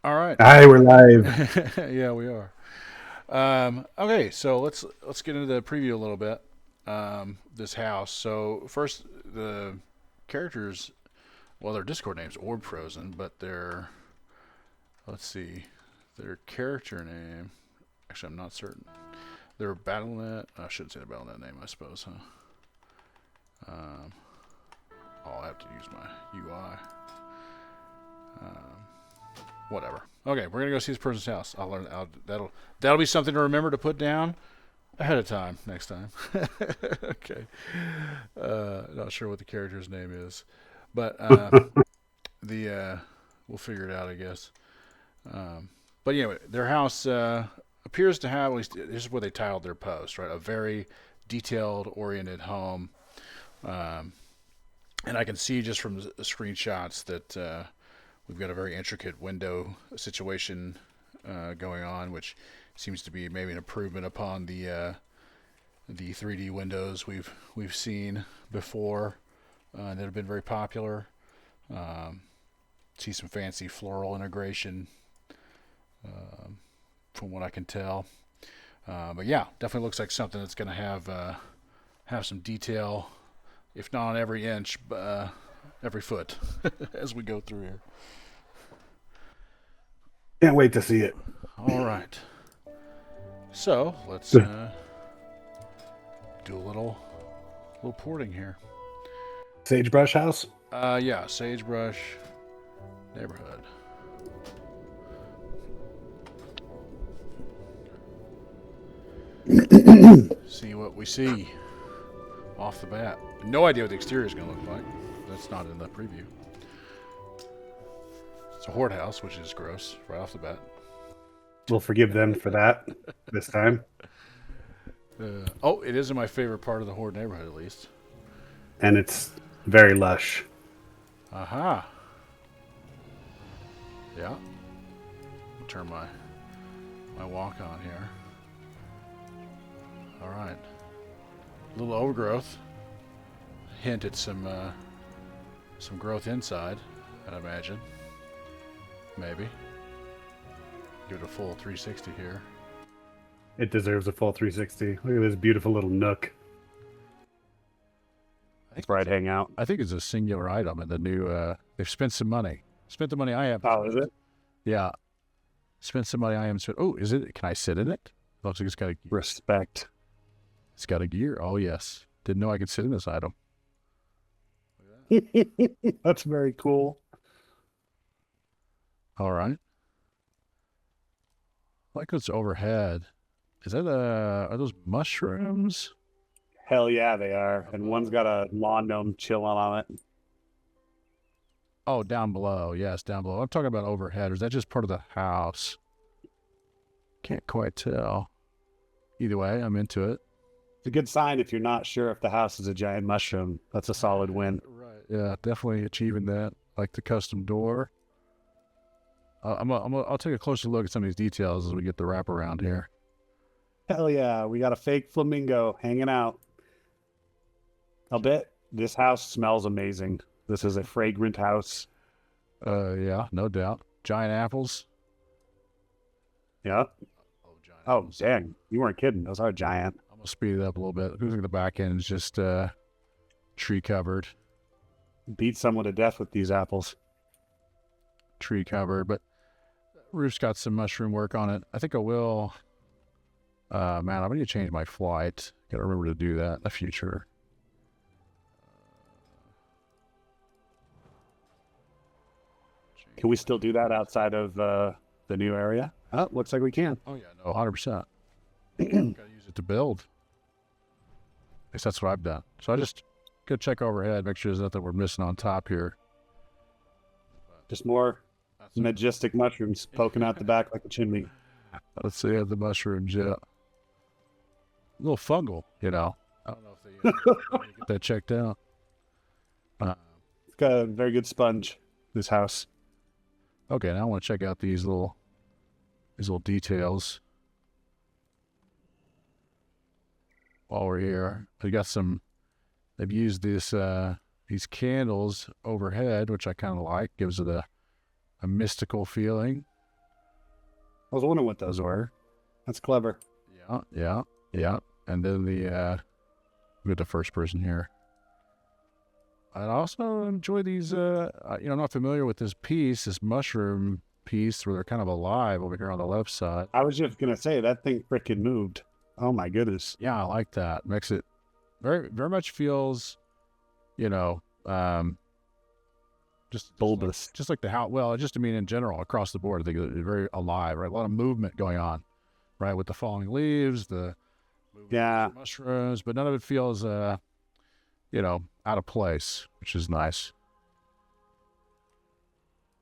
All right. Hi, we're live. Yeah, we are. Okay, so let's get into the preview a little bit. This house. So first, the characters. Well, their Discord name's Orb Frozen, but their let's see, their character name. Actually, I'm not certain. Their BattleNet. I shouldn't say the BattleNet name. I suppose, huh? Um, I'll have to use my UI. Whatever. Okay, we're gonna go see this person's house. I'll learn. That'll be something to remember to put down ahead of time next time. Okay. Not sure what the character's name is, but the we'll figure it out, I guess. But anyway, their house appears to have, at least this is what they titled their post, right? A very detailed oriented home. Um, and I can see just from the screenshots that we've got a very intricate window situation going on, which seems to be maybe an improvement upon the 3D windows we've seen before that have been very popular. Um, See some fancy floral integration from what I can tell. But yeah, definitely looks like something that's going to have some detail, if not on every inch, every foot as we go through here. Can't wait to see it. All right. So let's do a little porting here. Sagebrush House. Yeah, Sagebrush neighborhood. See what we see off the bat. No idea what the exterior is going to look like. That's not in the preview. It's a horde house, which is gross right off the bat. We'll forgive them for that this time. Oh, it isn't my favorite part of the horde neighborhood, at least. And it's very lush. Aha. Yeah. I'll turn my walk on here. All right. A little overgrowth. Hint at some growth inside, I'd imagine. Maybe. Give it a full 360 here. It deserves a full 360. Look at this beautiful little nook. That's where I'd hang out. I think it's a singular item in the new. They've spent some money. Spent the money I have. Oh, is it? Yeah. Spent some money I haven't spent. Oh, is it? Can I sit in it? Looks like it's got a Respect. It's got a gear. Oh yes. Didn't know I could sit in this item. That's very cool. All right. Like it's overhead. Is that are those mushrooms? Hell yeah, they are. And one's got a lawn gnome chilling on it. Oh, down below. Yes, down below. I'm talking about overhead. Or is that just part of the house? Can't quite tell. Either way, I'm into it. It's a good sign if you're not sure if the house is a giant mushroom. That's a solid win. Right. Yeah, definitely achieving that. Like the custom door. I'll take a closer look at some of these details as we get the wraparound here. Hell yeah, we got a fake flamingo hanging out. I'll bet this house smells amazing. This is a fragrant house. Yeah, no doubt. Giant apples. Yeah. Oh, giant Oh, apples. dang. You weren't kidding. Those are giant. I'm gonna speed it up a little bit. Looks like the back end is just tree covered. Beat someone to death with these apples. Tree covered, but roof's got some mushroom work on it. I think I will. Man, I'm gonna need to change my flight. Gotta remember to do that in the future. Can we still do that outside of the new area? Oh, looks like we can. Oh yeah, no, 100%. Gotta use it to build. At least that's what I've done. So I just go check overhead, make sure there's nothing we're missing on top here. Just more majestic mushrooms poking out the back like a chimney. Let's see the mushrooms. Yeah, a little fungal, you know. I don't know if they get that checked out. It's got a very good sponge, this house. Okay, now I want to check out these little details while we're here. They got some. They've used these candles overhead, which I kind of like. Gives it a mystical feeling. was wondering what those were. That's clever. Yeah. And then we get the first person here. I also enjoy these, I'm not familiar with this mushroom piece where they're kind of alive over here on the left side. I was just gonna say that thing freaking moved. Oh my goodness. Yeah, I like that. Makes it very, very much feels, just bulbous. Just like the house. Well, just, I mean, in general, across the board, I think it's very alive, right? A lot of movement going on, right? With the falling leaves, the mushrooms, but none of it feels, out of place, which is nice.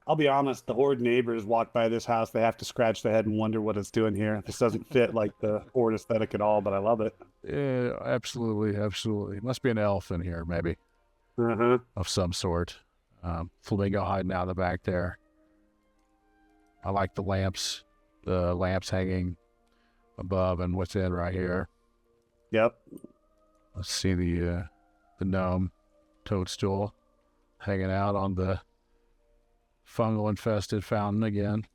I'll be honest, the Horde neighbors walk by this house, they have to scratch their head and wonder what it's doing here. This doesn't fit like the Horde aesthetic at all, but I love it. Yeah, absolutely. Must be an elf in here, maybe, of some sort. Flamingo hiding out in the back there. I like the lamps hanging above and what's in right here. Yep. Let's see the gnome toadstool hanging out on the fungal infested fountain again.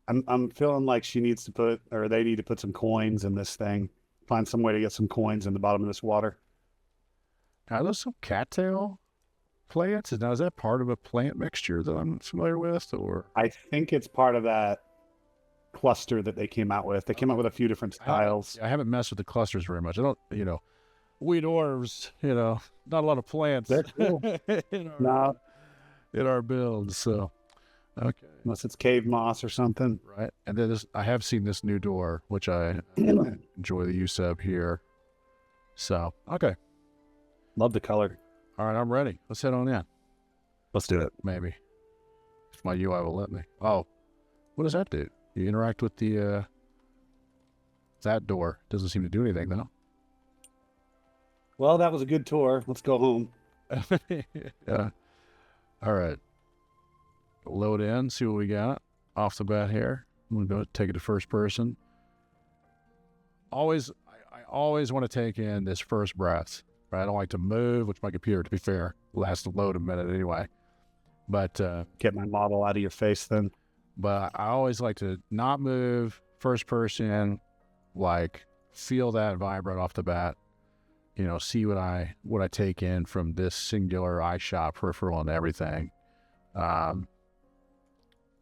I'm feeling like they need to put some coins in this thing. Find some way to get some coins in the bottom of this water. Are those some cattail plants? Now, is that part of a plant mixture that I'm familiar with, or? I think it's part of that cluster that they came out with. They came out with a few different styles. I haven't messed with the clusters very much. I don't, we dwarves, not a lot of plants. They're cool. in our builds, so okay. Unless it's cave moss or something. Right. And then I have seen this new door, which I enjoy the use of here. So, okay. Love the color. All right, I'm ready. Let's head on in. Let's do it. Maybe. If my UI will let me. Oh, what does that do? You interact with the, that door. Doesn't seem to do anything, though. Well, that was a good tour. Let's go home. Yeah. All right. Load in, see what we got off the bat here. I'm going to take it to first person. I always want to take in this first breath, right? I don't like to move, which my computer, to be fair, will has to load a minute anyway. But get my model out of your face then. But I always like to not move, first person, like feel that vibe right off the bat. See what I take in from this singular eye shot, peripheral, and everything.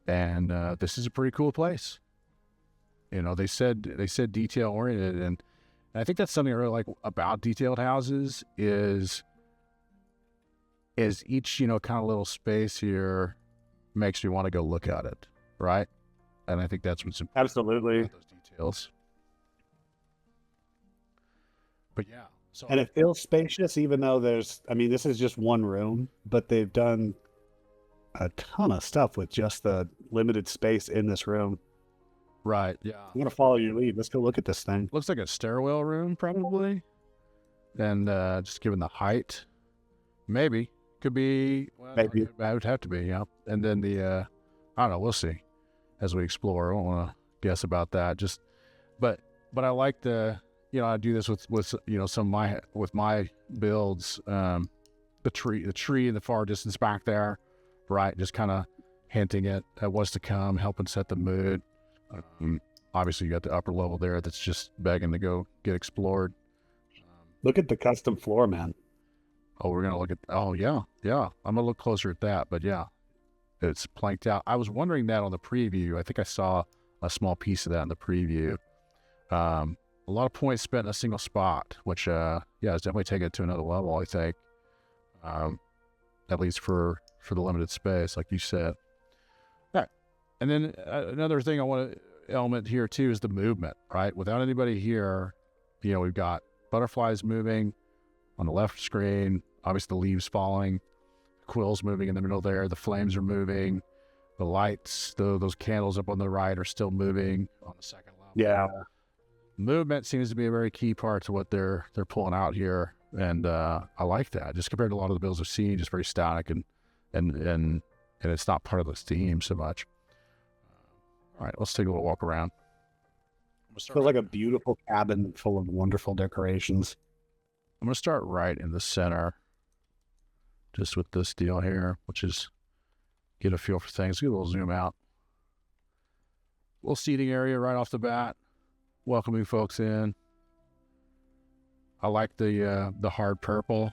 And this is a pretty cool place. They said detail oriented, and I think that's something I really like about detailed houses is each kind of little space here makes me want to go look at it, right? And I think that's what's important. Absolutely. About those details. But yeah. So, and it feels spacious, even though this is just one room, but they've done a ton of stuff with just the limited space in this room. Right, yeah. I'm going to follow your lead. Let's go look at this thing. Looks like a stairwell room, probably. And just given the height, maybe. Could be. Well, maybe. It would have to be, yeah. And then I don't know, we'll see as we explore. I don't want to guess about that. But I like I do this with some of my builds. The tree in the far distance back there, right? Just kind of hinting at what's to come, helping set the mood. Obviously, you got the upper level there that's just begging to go get explored. Look at the custom floor, man. Oh, we're gonna look at. Oh, yeah. I'm gonna look closer at that, but yeah, it's planked out. I was wondering that on the preview. I think I saw a small piece of that in the preview. A lot of points spent in a single spot, which, it's definitely taking it to another level, I think. At least for the limited space, like you said. All right. And then another thing I want to element here, too, is the movement, right? Without anybody here, we've got butterflies moving on the left screen, obviously the leaves falling, quills moving in the middle there, the flames are moving, the lights, those candles up on the right are still moving on the second level. Yeah. Movement seems to be a very key part to what they're pulling out here, and I like that. Just compared to a lot of the builds I've seen, just very static and it's not part of this theme so much. All right, let's take a little walk around. Feels like a beautiful cabin full of wonderful decorations. I'm going to start right in the center, just with this deal here, which is get a feel for things. Get a little zoom out. Little seating area right off the bat, welcoming folks in. I like the hard purple,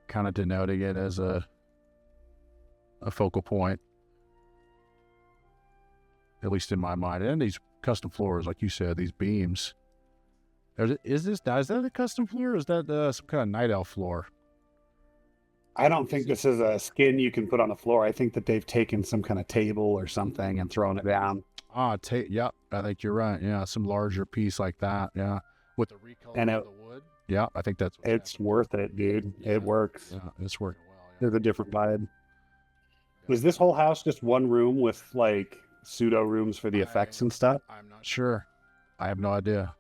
kind of denoting it as a focal point, at least in my mind. And these custom floors, like you said, these beams. Is that a custom floor, or is that some kind of night elf floor? I don't think this is a skin you can put on the floor. I think that they've taken some kind of table or something and thrown it down. Yeah, I think you're right. Yeah, some larger piece like that. Yeah, with the recolor And of the wood. Yeah, I think that's it's worth it, dude. Yeah. It works. Yeah, it's working well. Yeah. There's a different vibe. Was this whole house just one room with like pseudo rooms for the effects and stuff? I'm not sure. I have no idea.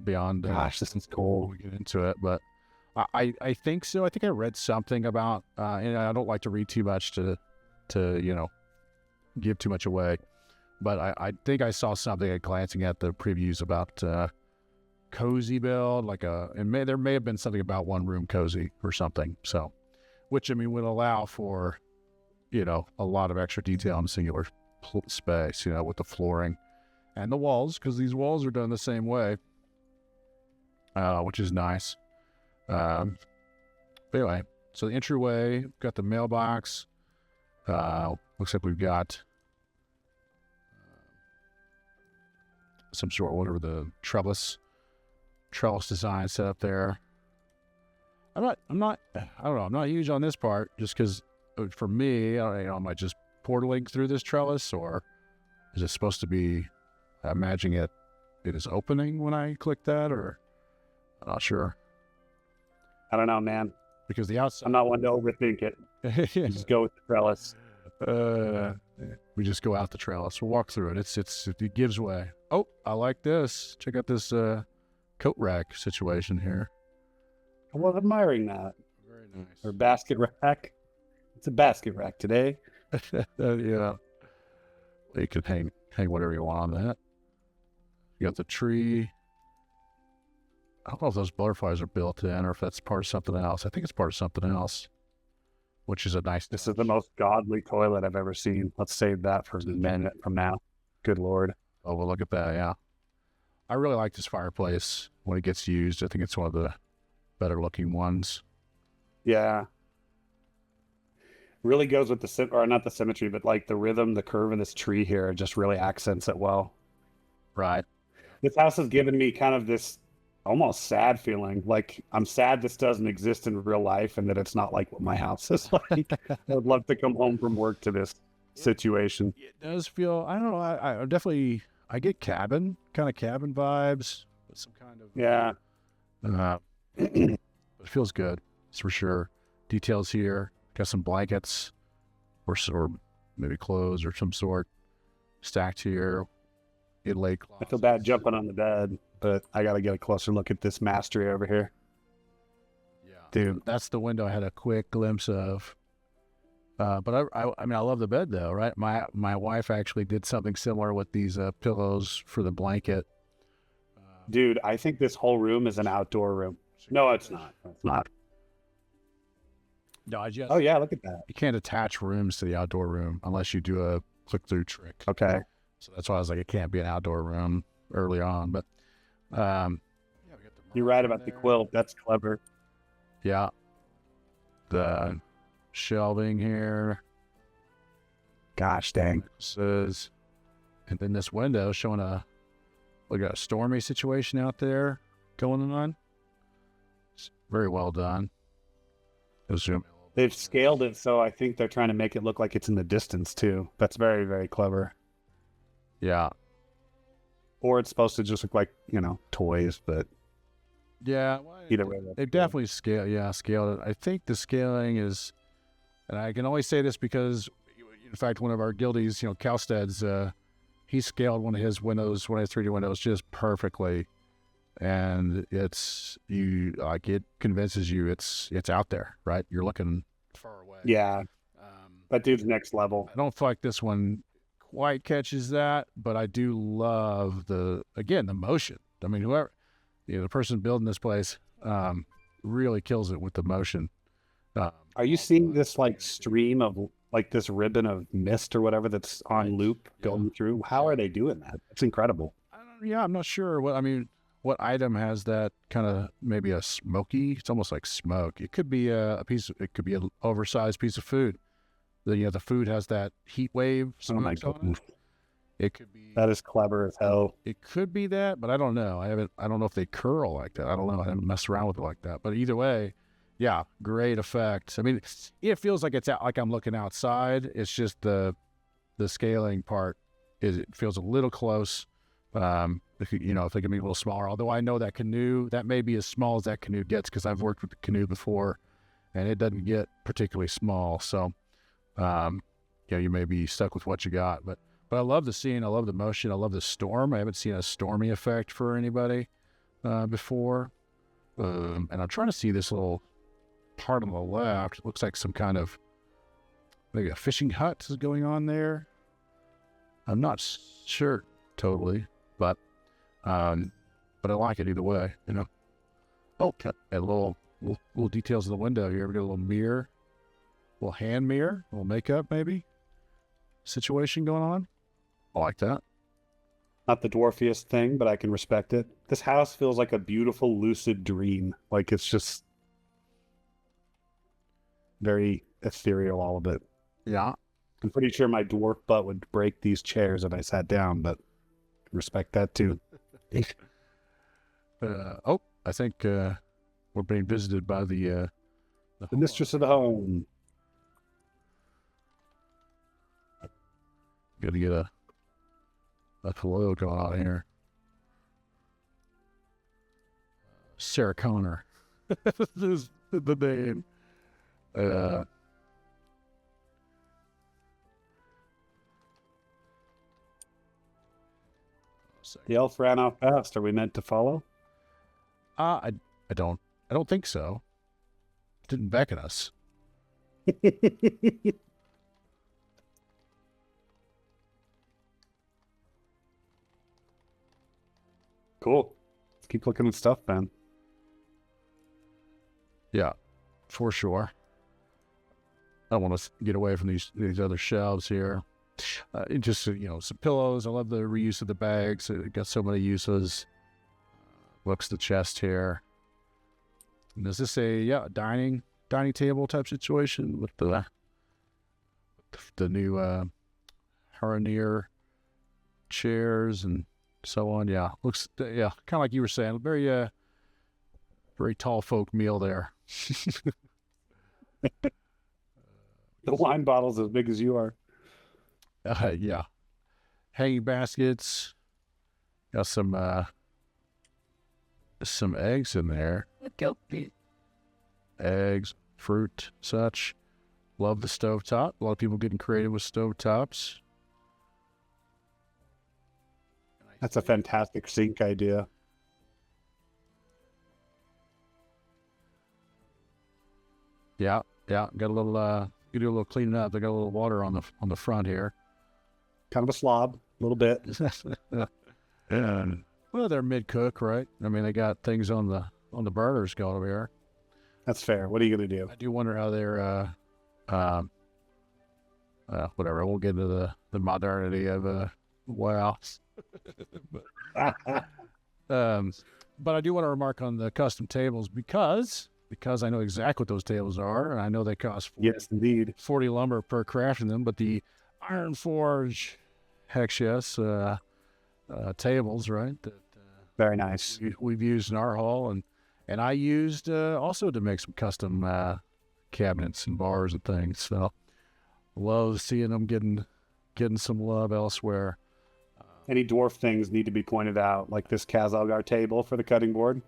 Beyond Gosh, this is cool. we get into it, but I think so. I think I read something about, and I don't like to read too much to give too much away, but I think I saw something glancing at the previews about cozy build, there may have been something about one room cozy or something. So, which I mean would allow for, a lot of extra detail in a singular space, with the flooring and the walls, because these walls are done the same way, which is nice. But anyway, so the entryway, got the mailbox. Looks like we've got some sort of whatever the trellis design set up there. I don't know. I'm not huge on this part just because for me, am I just portaling through this trellis, or is it supposed to be? I'm imagining it is opening when I click that, or I'm not sure. I don't know, man. Because the outside, I'm not one to overthink it. Just go with the trellis. We just go out the trellis. We'll walk through it. It gives way. Oh, I like this. Check out this coat rack situation here. I was admiring that. Very nice. Or basket rack. It's a basket rack today. Yeah. You could hang whatever you want on that. You got the tree. I don't know if those butterflies are built in or if that's part of something else. I think it's part of something else, which is a nice. This is the most godly toilet I've ever seen. Let's save that for a minute from now. Good Lord. Oh, well, look at that. Yeah. I really like this fireplace when it gets used. I think it's one of the better looking ones. Yeah. Really goes with not the symmetry, but like the rhythm, the curve of this tree here just really accents it well. Right. This house has given me kind of this almost sad feeling. Like I'm sad this doesn't exist in real life and that it's not like what my house is like. I would love to come home from work to this situation. It does feel, I don't know, I definitely, I get cabin vibes with some kind of. Yeah. It feels good. It's for sure. Details here. Got some blankets or maybe clothes or some sort stacked here. Inlaid closets. I feel bad jumping on the bed, but I got to get a closer look at this mastery over here. Yeah, dude, that's the window I had a quick glimpse of. But I mean, I love the bed though, right? My wife actually did something similar with these pillows for the blanket. Dude, I think this whole room is an outdoor room. No, it's not. It's not. No, oh yeah, look at that. You can't attach rooms to the outdoor room unless you do a click-through trick. Okay. So that's why I was like, it can't be an outdoor room early on. But yeah, you're right about the quilt. That's clever. Yeah. The shelving here. Gosh dang. And then this window showing we got a stormy situation out there going on. It's very well done. They've scaled it, so I think they're trying to make it look like it's in the distance too. That's very, very clever. Yeah. Or it's supposed to just look like, toys, but yeah, either way. They've definitely scaled it. I think the scaling is, and I can only say this because, in fact, one of our guildies, Calstead's, he scaled one of his 3D windows just perfectly. And it convinces you it's out there, right? You're looking far away. Yeah. That dude's next level. I don't feel like this one quite catches that, but I do love the motion. I mean, whoever, the person building this place really kills it with the motion. Are you seeing this like stream of like this ribbon of mist or whatever that's on loop going through. How are they doing that? It's incredible. Yeah, I'm not sure what I mean. What item has that kind of maybe a smoky? It's almost like smoke. It could be a piece. It could be an oversized piece of food. The food has that heat wave Oh my smokes on goodness. it. It could be. That is clever as hell. It could be that, but I don't know. I don't know if they curl like that. I don't know. I haven't messed around with it like that. But either way, yeah, great effect. I mean, it feels like it's out, like I'm looking outside. It's just the scaling part it feels a little close. If they can be a little smaller. Although I know that canoe that may be as small as that canoe gets because I've worked with the canoe before, and it doesn't get particularly small. So, you may be stuck with what you got. But I love the scene. I love the motion. I love the storm. I haven't seen a stormy effect for anybody before. And I'm trying to see this little part on the left. It looks like some kind of maybe a fishing hut is going on there. I'm not sure totally, but I like it either way, Oh, and little details of the window here. We got a little mirror, little hand mirror, a little makeup maybe situation going on. I like that. Not the dwarfiest thing, but I can respect it. This house feels like a beautiful, lucid dream. Like it's just very ethereal, all of it. Yeah. I'm pretty sure my dwarf butt would break these chairs if I sat down, but respect that too. I think we're being visited by The mistress of the home. Got to get a hello going on here. Sarah Connor. This is the name. The elf ran off fast. Are we meant to follow? I don't think so. Didn't beckon us. Cool. Let's keep looking at stuff, man. Yeah, for sure. I want to get away from these other shelves here. Just some pillows. I love the reuse of the bags. It got so many uses. Looks the chest here. And is this a dining table type situation with the new Haranier chairs and so on? Yeah, looks kind of like you were saying. Very very tall folk meal there. The wine bottle's as big as you are. Yeah. Hanging baskets. Got some eggs in there. Eggs, fruit, such. Love the stovetop. A lot of people getting creative with stovetops. That's a fantastic sink idea. Yeah. Got a little you do a little cleaning up. They got a little water on the front here. Kind of a slob, a little bit. And well, they're mid cook, right? I mean, they got things on the burners going over here. That's fair. What are you gonna do? I do wonder how they're whatever. We'll get into the modernity of wow. But I do want to remark on the custom tables because I know exactly what those tables are, and I know they cost Yes, indeed. 40 lumber per crafting them. But the Iron Forge, heck yes, tables, right? That Very nice. we've used in our hall, and I used also to make some custom cabinets and bars and things. So love seeing them getting some love elsewhere. Any dwarf things need to be pointed out, like this Kazalgar table for the cutting board,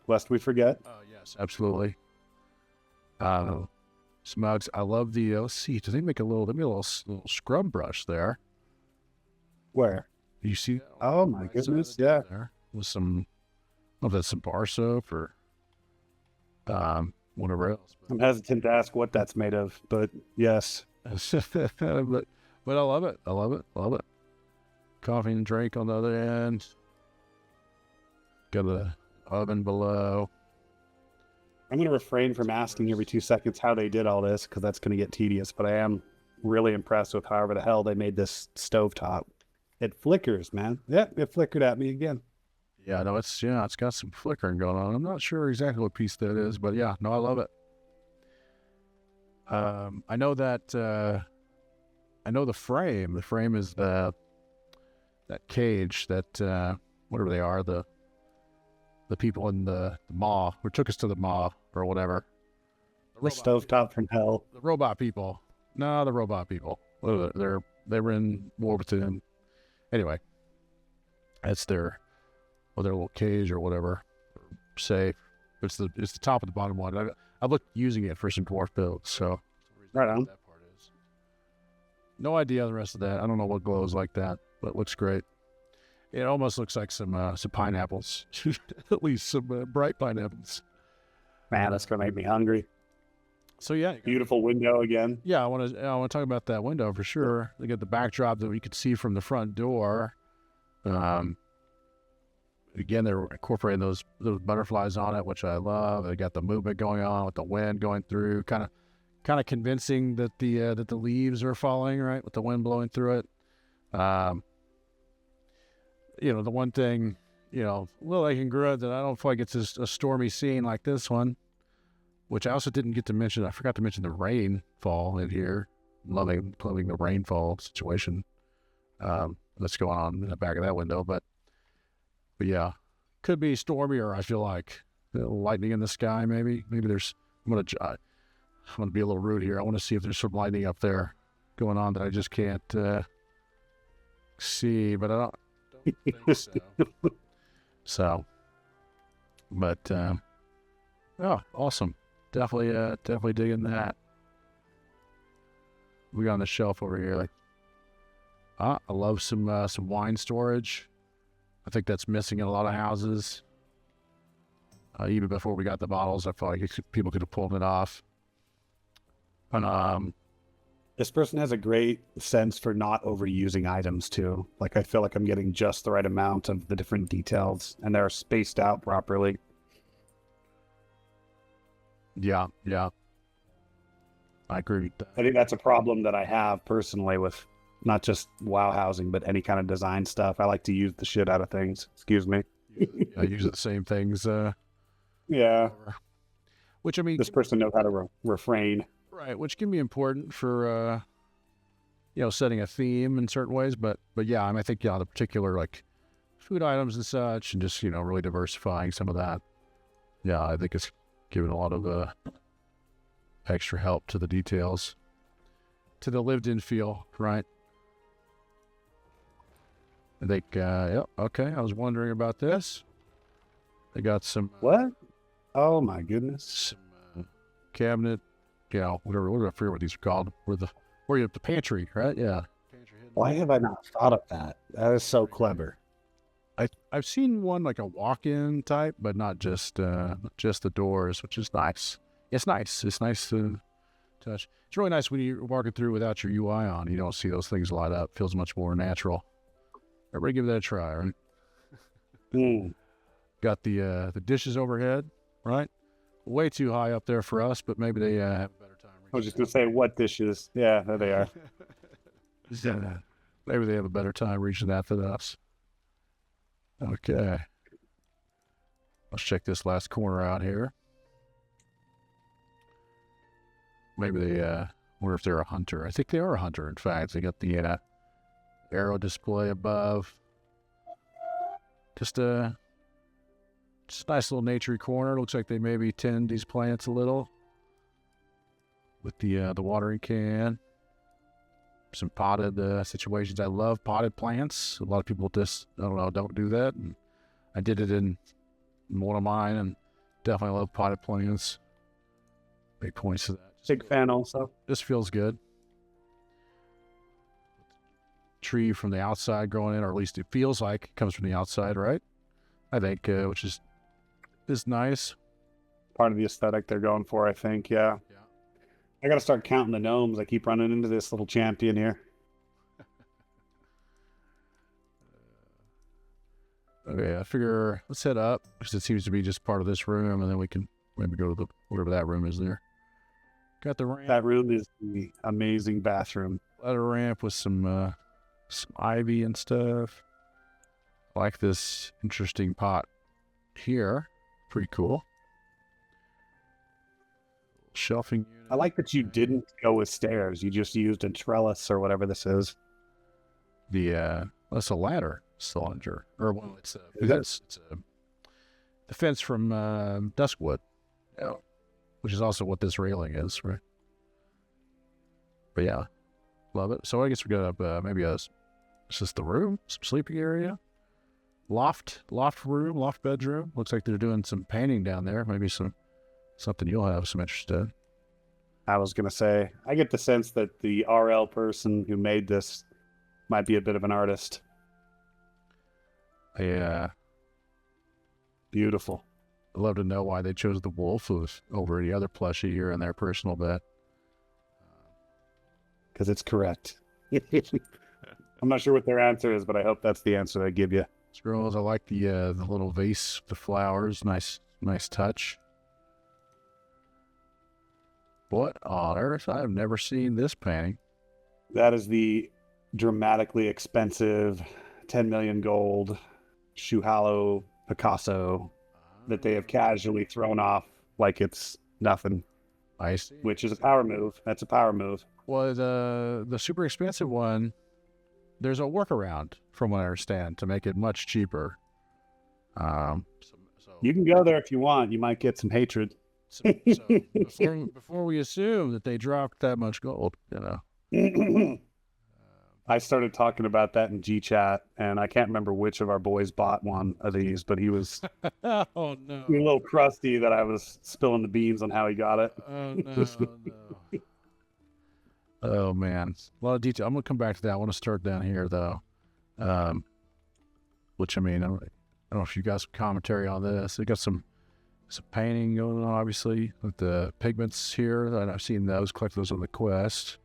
lest we forget. Oh yes, absolutely. Smugs, I love the. Let's see, do they make a little scrub brush there? Where? You see? That Oh on the my right side of goodness, the yeah. There with some. I don't know if that's some bar soap or whatever else. I'm hesitant to ask what that's made of, but yes. But I love it. I love it. Coffee and drink on the other end. Got the oven below. I'm going to refrain from asking every 2 seconds how they did all this because that's going to get tedious, but I am really impressed with however the hell they made this stovetop. It flickers, man. Yep, it flickered at me again. Yeah, no, it's got some flickering going on. I'm not sure exactly what piece that is, but yeah, no, I love it. I know that I know the frame. The frame is that cage that whatever they are, the people in the maw who took us to the maw or whatever. The stovetop from hell. The robot people. No, the robot people. They were in Warburton. Anyway, that's their little cage or whatever. Safe. It's the top of the bottom one. I've looked using it for some dwarf builds, so right on. That part is. No idea the rest of that. I don't know what glows like that, but it looks great. It almost looks like some pineapples, at least some bright pineapples. Man, that's gonna make me hungry. So yeah, beautiful window again. Yeah, I want to talk about that window for sure. They get the backdrop that we could see from the front door. Again, they're incorporating those butterflies on it, which I love. They got the movement going on with the wind going through, kind of convincing that the leaves are falling, right, with the wind blowing through it. The one thing, little Lake and Grud that I don't feel like it's a stormy scene like this one, which I also didn't get to mention. I forgot to mention the rainfall in here. Loving the rainfall situation that's going on in the back of that window. But yeah, could be stormier. I feel like lightning in the sky. Maybe there's. I'm gonna be a little rude here. I want to see if there's some lightning up there going on that I just can't see. But I don't think so. So, but oh, awesome. Definitely digging that. We got on the shelf over here. I love some wine storage. I think that's missing in a lot of houses. Even before we got the bottles, I felt like people could have pulled it off. And this person has a great sense for not overusing items too. Like I feel like I'm getting just the right amount of the different details, and they're spaced out properly. Yeah. I agree with that. I think that's a problem that I have personally with not just WoW housing, but any kind of design stuff. I like to use the shit out of things. Excuse me. I use the same things. Yeah. Which, I mean... This person knows how to refrain. Right, which can be important for, setting a theme in certain ways. But yeah, I think, the particular, food items and such, and just, really diversifying some of that. Yeah, I think it's giving a lot of extra help to the details, to the lived-in feel, right? I think, okay, I was wondering about this. They got some... What? Oh, my goodness. Some cabinet, whatever, I forget what these are called. Where you have the pantry, right? Yeah. Why have I not thought of that? That is so clever. I've seen one like a walk-in type, but not just the doors, which is nice. It's nice. It's nice to touch. It's really nice when you're walking through without your UI on. You don't see those things light up. Feels much more natural. Everybody give that a try, right? Got the dishes overhead, right? Way too high up there for us, but maybe they have a better time. I was just going to say, what dishes? Yeah, there they are. Maybe they have a better time reaching that than us. Okay. Let's check this last corner out here. Maybe they wonder if they're a hunter. I think they are a hunter, in fact. They got the arrow display above. Just a nice little naturey corner. Looks like they maybe tend these plants a little. With the watering can. Some potted situations. I love potted plants. A lot of people just, don't do that. And I did it in one of mine, and definitely love potted plants. Big points to that. Big fan also. This feels good. Tree from the outside growing in, or at least it feels like it comes from the outside, right? I think, which is nice. Part of the aesthetic they're going for, I think, yeah. I got to start counting the gnomes. I keep running into this little champion here. Okay, I figure let's head up because it seems to be just part of this room, and then we can maybe go to whatever that room is there. Got the ramp. That room is the amazing bathroom. Ladder ramp with some ivy and stuff. I like this interesting pot here. Pretty cool. Shelving unit. I like that you didn't go with stairs. You just used a trellis or whatever this is. That's a ladder cylinder, or well, it's the fence from Duskwood, which is also what this railing is, right? But yeah, love it. So I guess we got up maybe it's just the room, some sleeping area, loft room, loft bedroom. Looks like they're doing some painting down there. Maybe something you'll have some interest in. I was going to say, I get the sense that the RL person who made this might be a bit of an artist. Yeah. Beautiful. I'd love to know why they chose the wolf over the other plushie here in their personal bed. Because it's correct. I'm not sure what their answer is, but I hope that's the answer they give you. Scrolls, I like the little vase, the flowers, nice touch. What on earth? I've never seen this painting. That is the dramatically expensive 10 million gold Shuhalo Picasso that they have casually thrown off like it's nothing. I see. Which is a power move. That's a power move. Well, the super expensive one, there's a workaround, from what I understand, to make it much cheaper. So you can go there if you want. You might get some hatred. So before we assume that they dropped that much gold, I started talking about that in G-Chat, and I can't remember which of our boys bought one of these, but he was oh no, a little crusty that I was spilling the beans on how he got it. Oh no. Oh man, a lot of detail. I'm gonna come back to that. I want to start down here though, which I mean, I don't know if you got some commentary on this. They got some painting going on, obviously, with the pigments here, and I've seen those, collect those on the quest.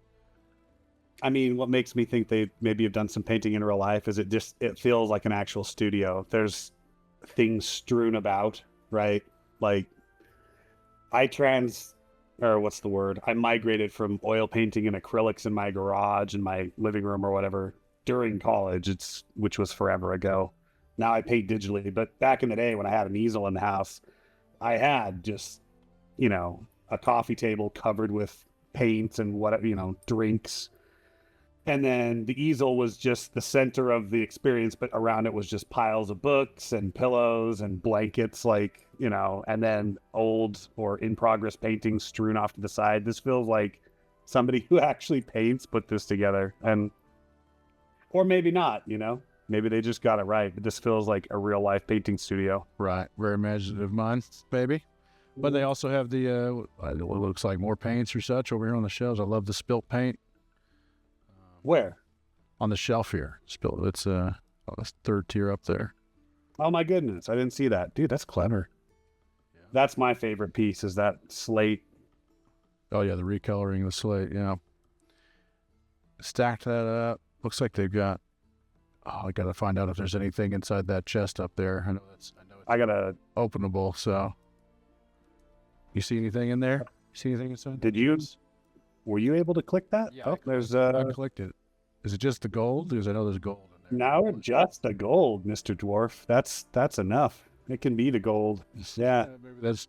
I mean, what makes me think they maybe have done some painting in real life is it feels like an actual studio. There's things strewn about, right? Like I migrated from oil painting and acrylics in my garage in my living room or whatever during college, which was forever ago. Now I paint digitally, but back in the day when I had an easel in the house, I had just, a coffee table covered with paint and drinks. And then the easel was just the center of the experience, but around it was just piles of books and pillows and blankets, and then old or in progress paintings strewn off to the side. This feels like somebody who actually paints put this together, or maybe not, maybe they just got it right, but this feels like a real life painting studio. Right. Very imaginative minds, baby. But they also have the, what looks like more paints or such over here on the shelves. I love the spilt paint. Where? On the shelf here. Spilt. It's third tier up there. Oh my goodness. I didn't see that. Dude, that's clever. Yeah. That's my favorite piece is that slate. Oh yeah, the recoloring of the slate, yeah. Stacked that up. Looks like they've got, I gotta find out if there's anything inside that chest up there. I know it's openable, so. You see anything in there? You see anything inside? Were you able to click that? Yeah, I clicked it. Is it just the gold? Because I know there's gold in there. No, just the gold, Mr. Dwarf. That's enough. It can be the gold. Yeah. Maybe that's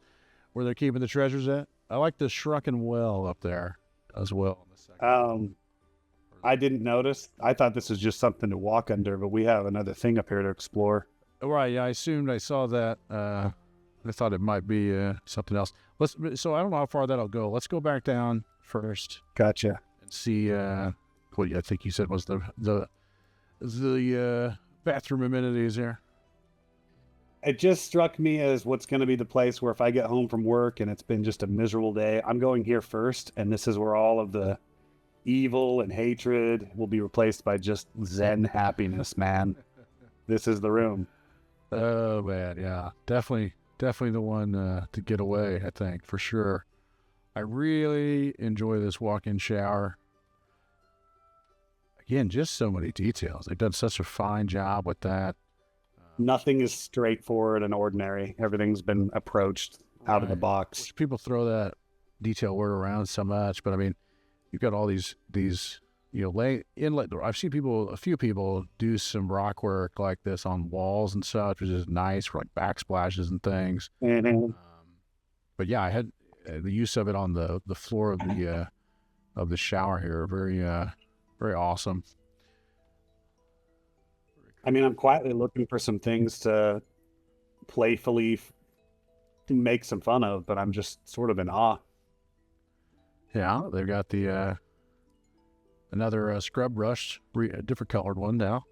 where they're keeping the treasures at. I like the shrunken well up there as well. I didn't notice. I thought this was just something to walk under, but we have another thing up here to explore. Right, yeah, I assumed I saw that. I thought it might be something else. So I don't know how far that'll go. Let's go back down first. Gotcha. And see what I think you said was the bathroom amenities here. It just struck me as what's going to be the place where if I get home from work and it's been just a miserable day, I'm going here first, and this is where all of the evil and hatred will be replaced by just Zen happiness, man. This is the room. Oh man, yeah, definitely the one to get away. I think for sure. I really enjoy this walk-in shower. Again, just so many details. They've done such a fine job with that. Nothing is straightforward and ordinary. Everything's been approached out of the box. People throw detail word around so much, but I mean, you've got all these lay inlet. I've seen a few people do some rock work like this on walls and such, which is nice for like backsplashes and things. Mhm. But yeah, I had the use of it on the floor of the shower here. Very awesome. I mean, I'm quietly looking for some things to playfully make some fun of, but I'm just sort of in awe. Yeah, they've got the another scrub brush, a different colored one now.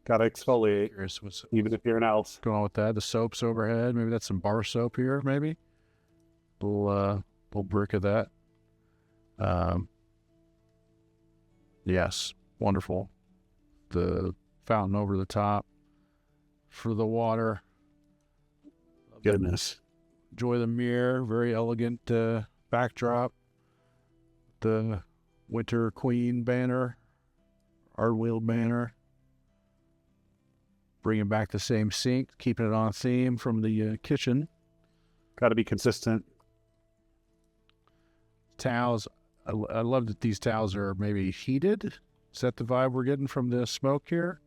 Gotta exfoliate, Curious what's even if you're an elf. going on with that. The soap's overhead. Maybe that's some bar soap here. Maybe little brick of that. Yes, wonderful. The fountain over the top for the water. Goodness. Enjoy the mirror. Very elegant backdrop. The Winter Queen banner, art-wheeled banner. Bringing back the same sink, keeping it on theme from the kitchen. Got to be consistent. Towels. I love that these towels are maybe heated. Is that the vibe we're getting from the smoke here?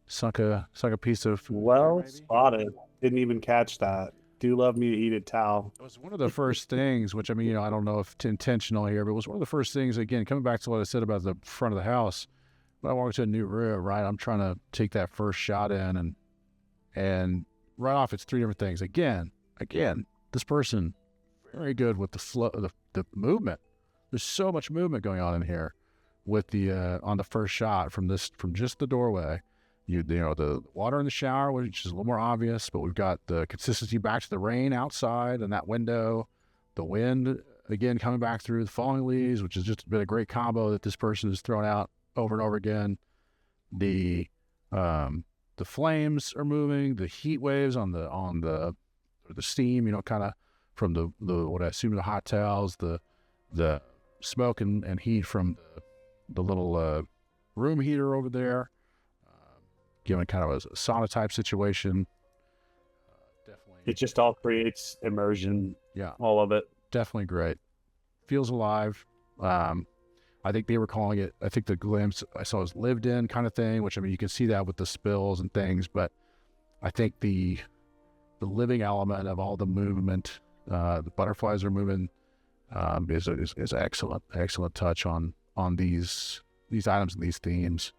Sunk a piece of Well maybe? spotted. Didn't even catch that. Do love me a heated towel. It was one of the first things, which I mean, I don't know if it's intentional here, but it was one of the first things, again, coming back to what I said about the front of the house. When I walk into a new room, right, I'm trying to take that first shot in and right off, it's three different things. Again, this person, very good with the flow, the movement. There's so much movement going on in here with the, on the first shot from just the doorway. You know, the water in the shower, which is a little more obvious, but we've got the consistency back to the rain outside and that window, the wind, again, coming back through the falling leaves, which has just been a great combo that this person has thrown out over and over again. The flames are moving, the heat waves on the steam, you know, kind of from the what I assume the hot towels, the smoke and heat from the little room heater over there. Given kind of a sauna type situation. Definitely. It just all creates immersion. Yeah. All of it. Definitely great. Feels alive. I think they were calling it, I think the glimpse I saw was lived in kind of thing, which I mean, you can see that with the spills and things, but I think the living element of all the movement, the butterflies are moving, is excellent touch on these items and these themes.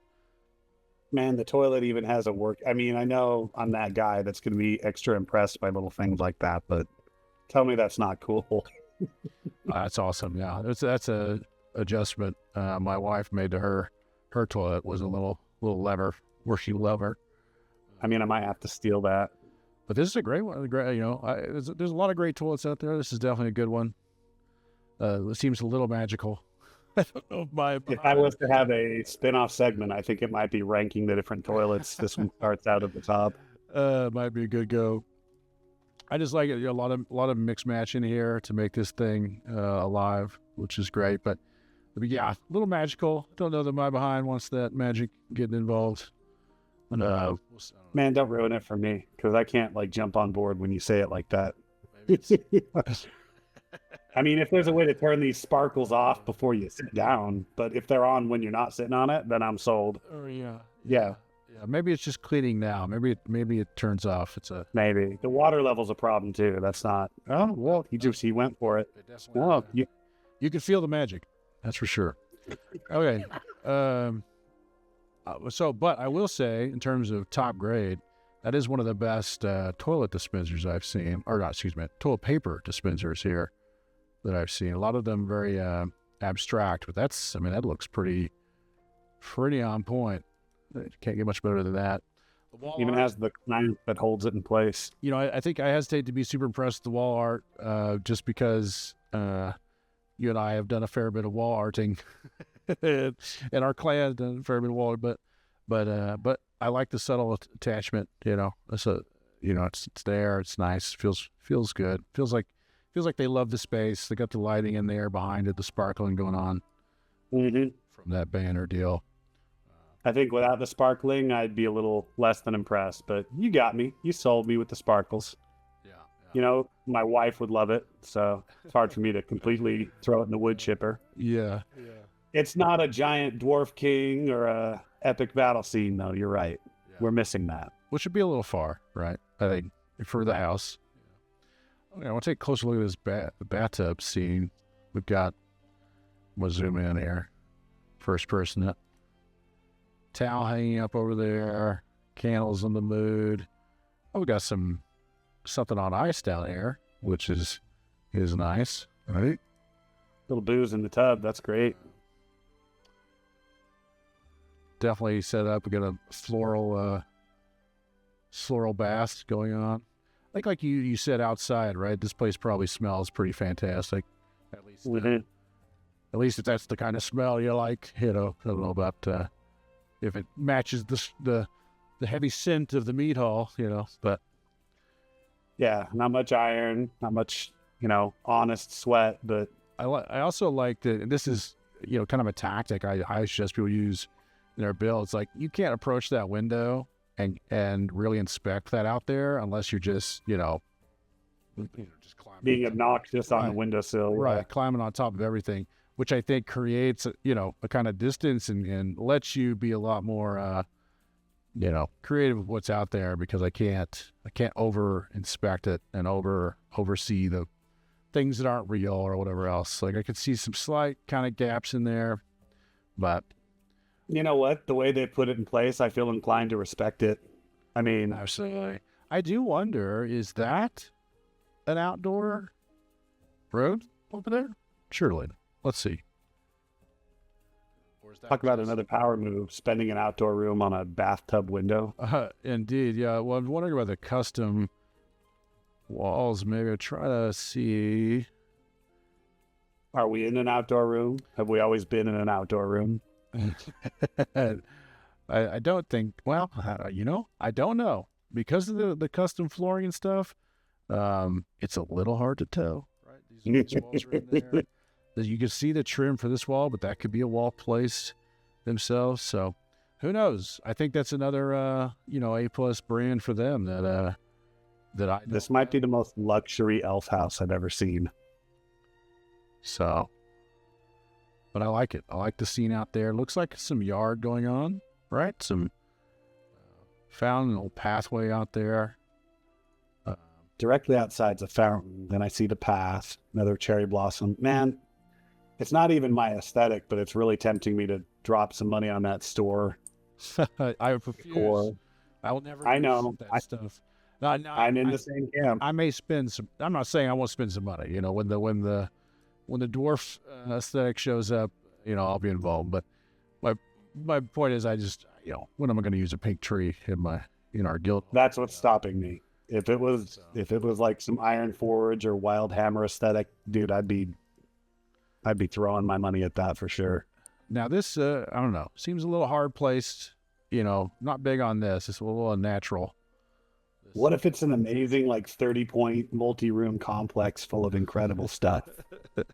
Man, the toilet even has a work. I mean, I know I'm that guy that's going to be extra impressed by little things like that, but tell me that's not cool. That's awesome. Yeah, that's a adjustment my wife made to her toilet was a little lever, working lever. I mean, I might have to steal that. But this is a great one. Great, you know, there's a lot of great toilets out there. This is definitely a good one. It seems a little magical. I don't know If I was to have a spin-off segment, I think it might be ranking the different toilets. This one starts out at the top. Might be a good go. I just like it. You know, a lot of mix match in here to make this thing alive, which is great. But yeah, a little magical. Don't know that my behind wants that magic getting involved. Man, don't ruin it for me because I can't like jump on board when you say it like that. I mean, if there's a way to turn these sparkles off before you sit down, but if they're on when you're not sitting on it, then I'm sold. Oh Yeah. yeah. Maybe it's just cleaning now. Maybe it turns off. Maybe the water level's a problem too. That's not. Oh well, he went for it. Well, you can feel the magic. That's for sure. Okay. But I will say, in terms of top grade, that is one of the best toilet dispensers I've seen, or not, excuse me, toilet paper dispensers here that I've seen. A lot of them very abstract, but that looks pretty on point. Can't get much better than that. Even has the clamp that holds it in place. You know, I think I hesitate to be super impressed with the wall art just because you and I have done a fair bit of wall arting. And our clan has done a fair bit of wall art, but I like the subtle attachment. You know, it's there. It's nice. Feels good. Feels like they love the space. They got the lighting in there behind it, the sparkling going on from that banner deal. I think without the sparkling, I'd be a little less than impressed. But you got me. You sold me with the sparkles. Yeah. You know, my wife would love it, so it's hard for me to completely throw it in the wood chipper. Yeah. It's not a giant dwarf king or a epic battle scene, though. You're right. Yeah. We're missing that. Which would be a little far, right? I think for the house. Okay, I want to take a closer look at this bathtub scene. We've got, we'll zoom in here. First person. Towel hanging up over there. Candles in the mood. Oh, we got something on ice down here, which is nice, right? Little booze in the tub. That's great. Definitely set up. We got a floral bath going on. Like you said outside, right? This place probably smells pretty fantastic. At least if that's the kind of smell you like. You know, I don't know about if it matches the heavy scent of the meat hall. You know, but yeah, not much iron, not much, honest sweat, but I also like that. And this is kind of a tactic I suggest people use in their builds. Like you can't approach that window and really inspect that out there unless you're just just climbing, being obnoxious on the windowsill, right? Climbing on top of everything, which I think creates a kind of distance and lets you be a lot more creative with what's out there, because I can't over inspect it and oversee the things that aren't real or whatever else. Like I could see some slight kind of gaps in there, but you know what? The way they put it in place, I feel inclined to respect it. I mean, absolutely. I do wonder, is that an outdoor room over there? Surely. Let's see. Talk about another power move, spending an outdoor room on a bathtub window. Indeed, yeah. Well, I'm wondering about the custom walls. Maybe I'll try to see. Are we in an outdoor room? Have we always been in an outdoor room? I don't think. Well, I don't know, because of the custom flooring and stuff. It's a little hard to tell. Right, these walls are in there. You can see the trim for this wall, but that could be a wall placed themselves. So, who knows? I think that's another A+ brand for them that This might be the most luxury elf house I've ever seen. So. But I like it. I like the scene out there. Looks like some yard going on, right? Some found an old pathway out there. Directly outside's a fountain. Then I see the path, another cherry blossom. Man, it's not even my aesthetic, but it's really tempting me to drop some money on that store. I refuse. I will never. I know that stuff. No, I'm in the same camp. I may spend some. I'm not saying I won't spend some money. When the dwarf aesthetic shows up, I'll be involved. But my point is, I just, when am I going to use a pink tree in our guild? That's what's stopping me. If it was like some Iron Forge or Wild Hammer aesthetic, dude, I'd be throwing my money at that for sure. Now this, I don't know, seems a little hard placed. Not big on this. It's a little unnatural. What if it's an amazing 30-point multi-room complex full of incredible stuff?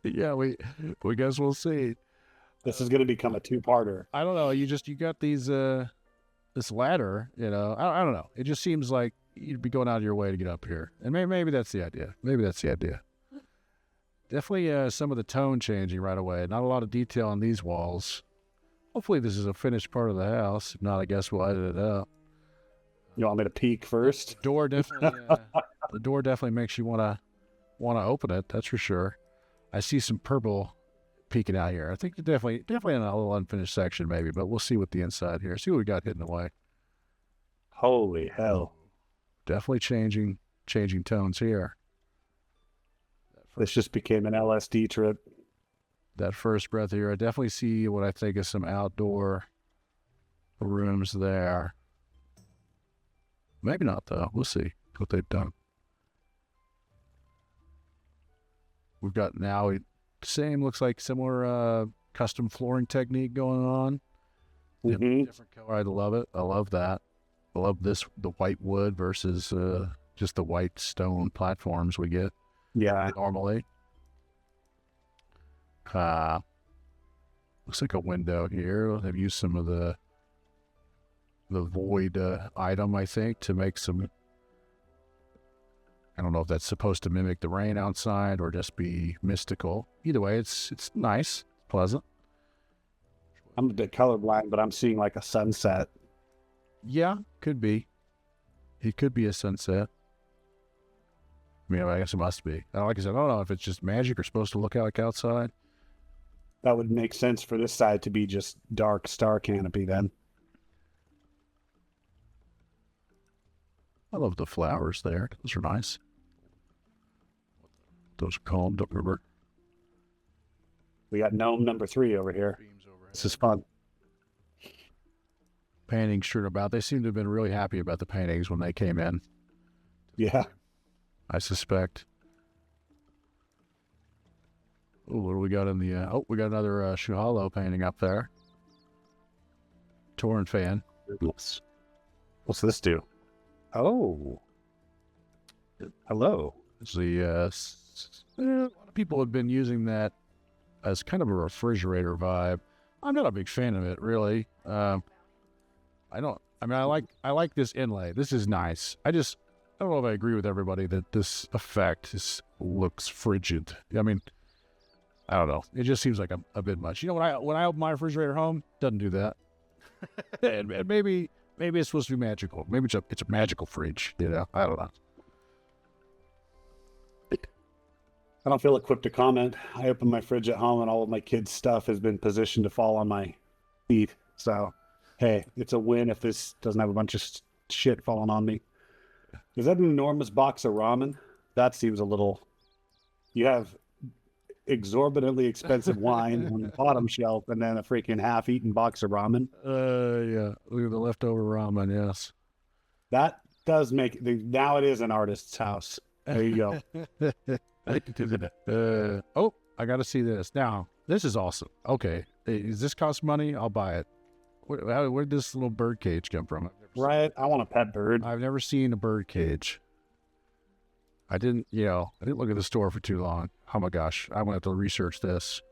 Yeah, we guess we'll see. This is going to become a two-parter. I don't know. You got these this ladder. I don't know. It just seems like you'd be going out of your way to get up here, and maybe that's the idea. Definitely some of the tone changing right away. Not a lot of detail on these walls. Hopefully this is a finished part of the house. If not, I guess we'll edit it out. You want me to peek first? The door definitely makes you want to open it. That's for sure. I see some purple peeking out here. I think definitely in a little unfinished section maybe, but we'll see what the inside here. See what we got hidden away. Holy hell! Definitely changing tones here. This just became an LSD trip. That first breath here, I definitely see what I think is some outdoor rooms there. Maybe not, though. We'll see what they've done. We've got now looks like similar custom flooring technique going on. Mm-hmm. Different color. I love it. I love that. I love the white wood versus just the white stone platforms we get. Yeah. Normally. Looks like a window here. They've used some of the void item, I think, to make some I don't know if that's supposed to mimic the rain outside or just be mystical. Either way, it's nice, pleasant. I'm a bit colorblind, but I'm seeing like a sunset. Yeah, could be. It could be a sunset. I mean, I guess it must be. Like I said, I don't know if it's just magic or supposed to look like outside. That would make sense for this side to be just dark star canopy then. I love the flowers there. Those are nice. Those are called, don't remember. We got gnome number 3 over here. This is fun. Paintings strewn about. They seem to have been really happy about the paintings when they came in. Yeah. I suspect. Oh, what do we got in the... we got another Shuhalo painting up there. Torrent fan. What's this do? Oh. Hello. It's the... a lot of people have been using that as kind of a refrigerator vibe. I'm not a big fan of it, really. I like this inlay. This is nice. I don't know if I agree with everybody that this effect looks frigid. I mean, I don't know. It just seems like a bit much. You know, when I open my refrigerator home, it doesn't do that. and maybe it's supposed to be magical. Maybe it's a magical fridge. You know, I don't know. I don't feel equipped to comment. I open my fridge at home and all of my kids' stuff has been positioned to fall on my feet. So, hey, it's a win if this doesn't have a bunch of shit falling on me. Is that an enormous box of ramen? That seems a little... You have exorbitantly expensive wine on the bottom shelf and then a freaking half-eaten box of ramen. Yeah. Look at the leftover ramen, yes. That does make... Now it is an artist's house. There you go. I got to see this. Now, this is awesome. Okay. Does this cost money? I'll buy it. Where'd this little bird cage come from? Right. I want a pet bird. I've never seen a bird cage. I didn't look at the store for too long. Oh my gosh. I'm going to have to research this.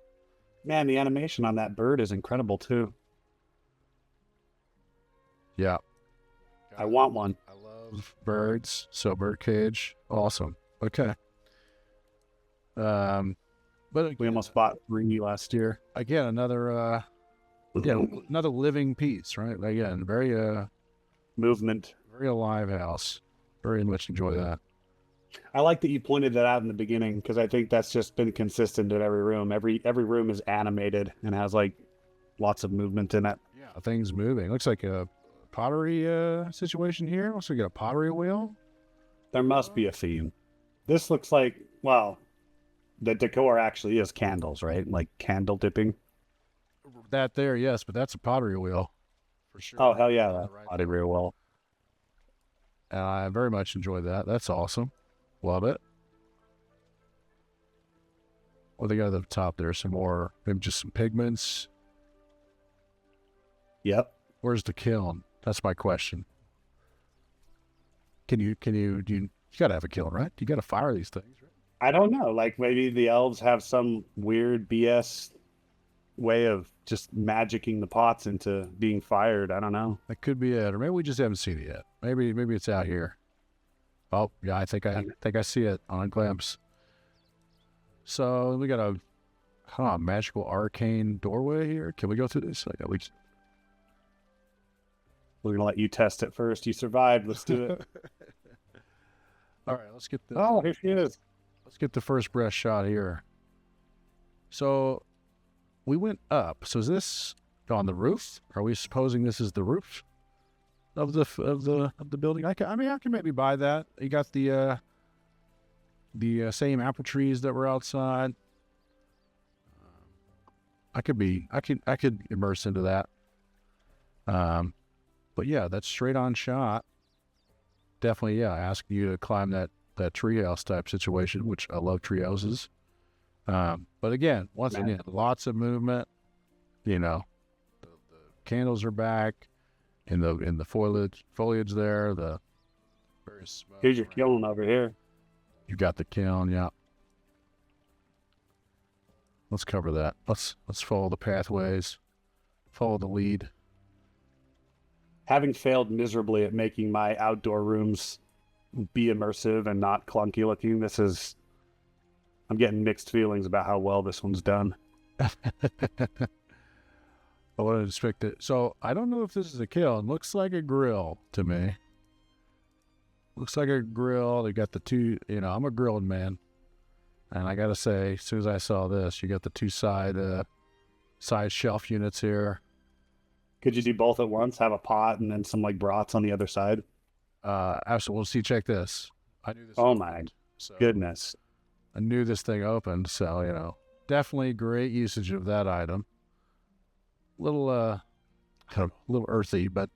Man, the animation on that bird is incredible too. Yeah. I want one. I love birds. So bird cage. Awesome. Okay. But We almost bought 3 last year. again, another living piece, right? Again, very Movement. very alive house. Very much enjoy that. I like that you pointed that out in the beginning because I think that's just been consistent in every room. Every room is animated and has like lots of movement in it. Yeah, things moving. Looks like a pottery situation here. Looks like a pottery wheel. There must be a theme. This looks like, well, the decor actually is candles, right? Like candle dipping. That there, yes, but that's a pottery wheel for sure. Oh, hell yeah. That's Right body real well. And I very much enjoy that. That's awesome. Love it. Well, they got at the top there some more, maybe just some pigments. Yep. Where's the kiln? That's my question. You gotta have a kiln, right? You gotta fire these things, right? I don't know. Like maybe the elves have some weird BS way of just magicking the pots into being fired. I don't know. That could be it, or maybe we just haven't seen it yet. Maybe it's out here. Oh yeah, I think I see it on a glimpse. So we got a magical arcane doorway here. Can we go through this? We're gonna let you test it first. You survived. Let's do it. All right, let's get the Oh, here she is. let's get the first breast shot here. So we went up. So is this on the roof? Are we supposing this is the roof of the building? I can maybe buy that. You got the same apple trees that were outside. I could immerse into that. But yeah, that's straight on shot. Definitely, yeah, asking you to climb that treehouse type situation, which I love treehouses. But again, once again, lots of movement. You know, the candles are back in the foliage there. The various smoke. Here's your kiln over here. You got the kiln, yeah. Let's cover that. Let's follow the pathways, follow the lead. Having failed miserably at making my outdoor rooms be immersive and not clunky looking. I'm getting mixed feelings about how well this one's done. I would have expected. So I don't know if this is a kiln. Looks like a grill to me. Looks like a grill. They got the two. I'm a grilling man, and I gotta say, as soon as I saw this, you got the two side shelf units here. Could you do both at once? Have a pot and then some like brats on the other side? Absolutely. We'll see. Check this. I knew this. Oh my goodness! I knew this thing opened. So definitely great usage of that item. Little a little earthy, but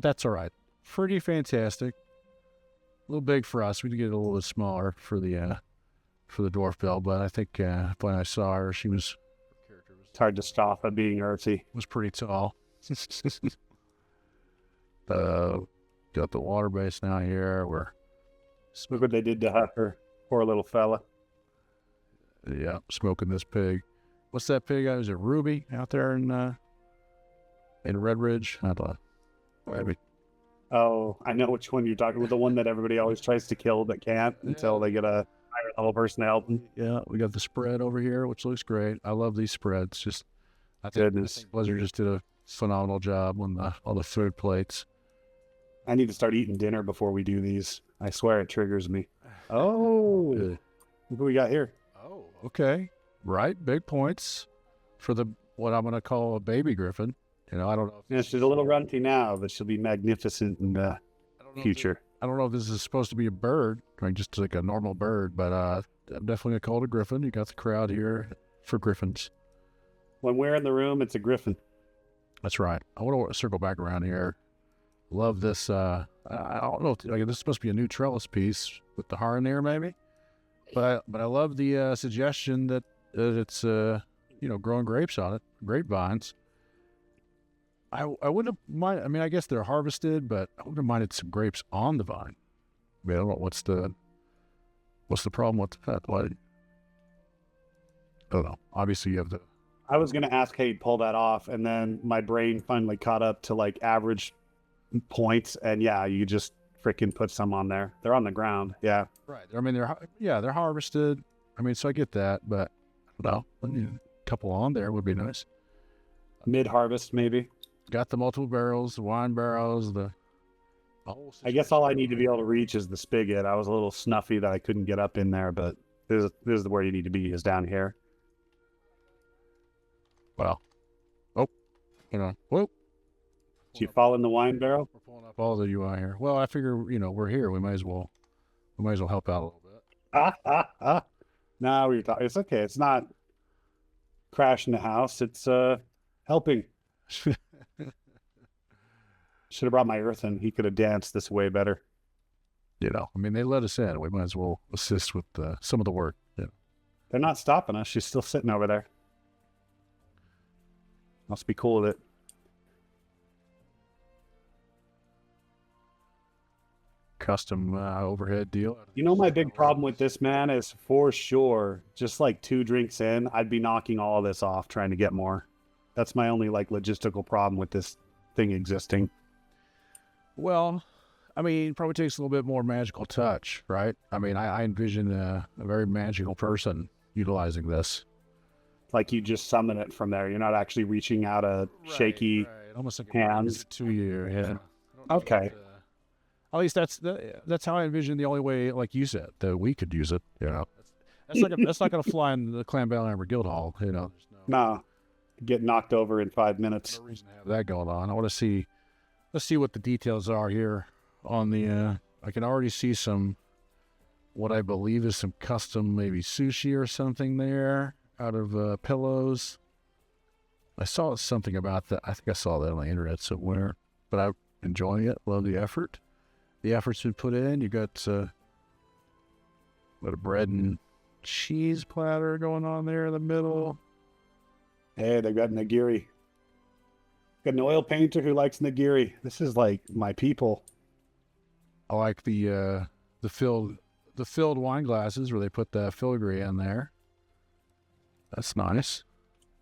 that's all right. Pretty fantastic. A little big for us. We did get a little bit smaller for the dwarf belle, but I think when I saw her, she was. It's hard to stop at being earthy. Was pretty tall. Got the water base now here. Look what they did to her. Poor little fella. Yeah, smoking this pig. What's that pig? Is it Ruby out there in Red Ridge? I don't know. Maybe. Oh, I know which one you're talking about. The one that everybody always tries to kill but can't until they get a higher level person to help them. Yeah, we got the spread over here, which looks great. I love these spreads. I think Blizzard just did a phenomenal job on all the food plates. I need to start eating dinner before we do these. I swear it triggers me. Oh, look what we got here. Oh, okay. Right, big points for what I'm going to call a baby griffin. I don't know. Yeah, she's a little runty now, but she'll be magnificent in the future. I don't know if this is supposed to be a bird, just like a normal bird, but I'm definitely going to call it a griffin. You got the crowd here for griffins. When we're in the room, it's a griffin. That's right. I want to circle back around here. Love this. I don't know. This is supposed to be a new trellis piece with the heart in there, maybe. But I love the suggestion that it's growing grapes on it, grapevines. I wouldn't mind. I mean, I guess they're harvested, but I wouldn't have minded some grapes on the vine. I mean, I don't know what's the problem with that. I don't know. Obviously, you have the. I was gonna ask how you pull that off, and then my brain finally caught up to like average points, and yeah, you just freaking put some on there. They're on the ground, yeah. Right. I mean, they're harvested. I mean, so I get that, but a couple on there would be nice. Mid-harvest, maybe. Got the multiple barrels, the wine barrels, I guess all I need to be able to reach is the spigot. I was a little snuffy that I couldn't get up in there, but this is where you need to be, is down here. Well, whoop. Did you fall in the wine barrel? We're pulling up all the UI here. Well, I figure, we're here. We might as well help out a little bit. No, we were talking. It's okay. It's not crashing the house. It's helping. Should have brought my earthen. He could have danced this way better. I mean, they let us in. We might as well assist with some of the work. Yeah. They're not stopping us. She's still sitting over there. Must be cool with it. Custom overhead deal. My big problem with this, man, is for sure, just like 2 drinks in, I'd be knocking all of this off trying to get more. That's my only logistical problem with this thing existing. Well, I mean, it probably takes a little bit more magical touch, right? I mean, I envision a very magical person utilizing this. Like you just summon it from there. You're not actually reaching out a shaky almost like hands to you. Yeah. Okay. At least that's how I envision the only way, like you said, that we could use it. That's not going to fly in the Clanbell Guildhall. No. Get knocked over in 5 minutes. No reason to have that going on. I want to see. Let's see what the details are here on the. I can already see what I believe is some custom, maybe sushi or something there out of pillows. I saw something about that. I think I saw that on the internet somewhere. But I'm enjoying it. Love the effort. The effort's been put in. You got a bread and cheese platter going on there in the middle. Hey, they got nigiri. Got an oil painter who likes nigiri. This is like my people. I like the filled wine glasses where they put the filigree in there. That's nice.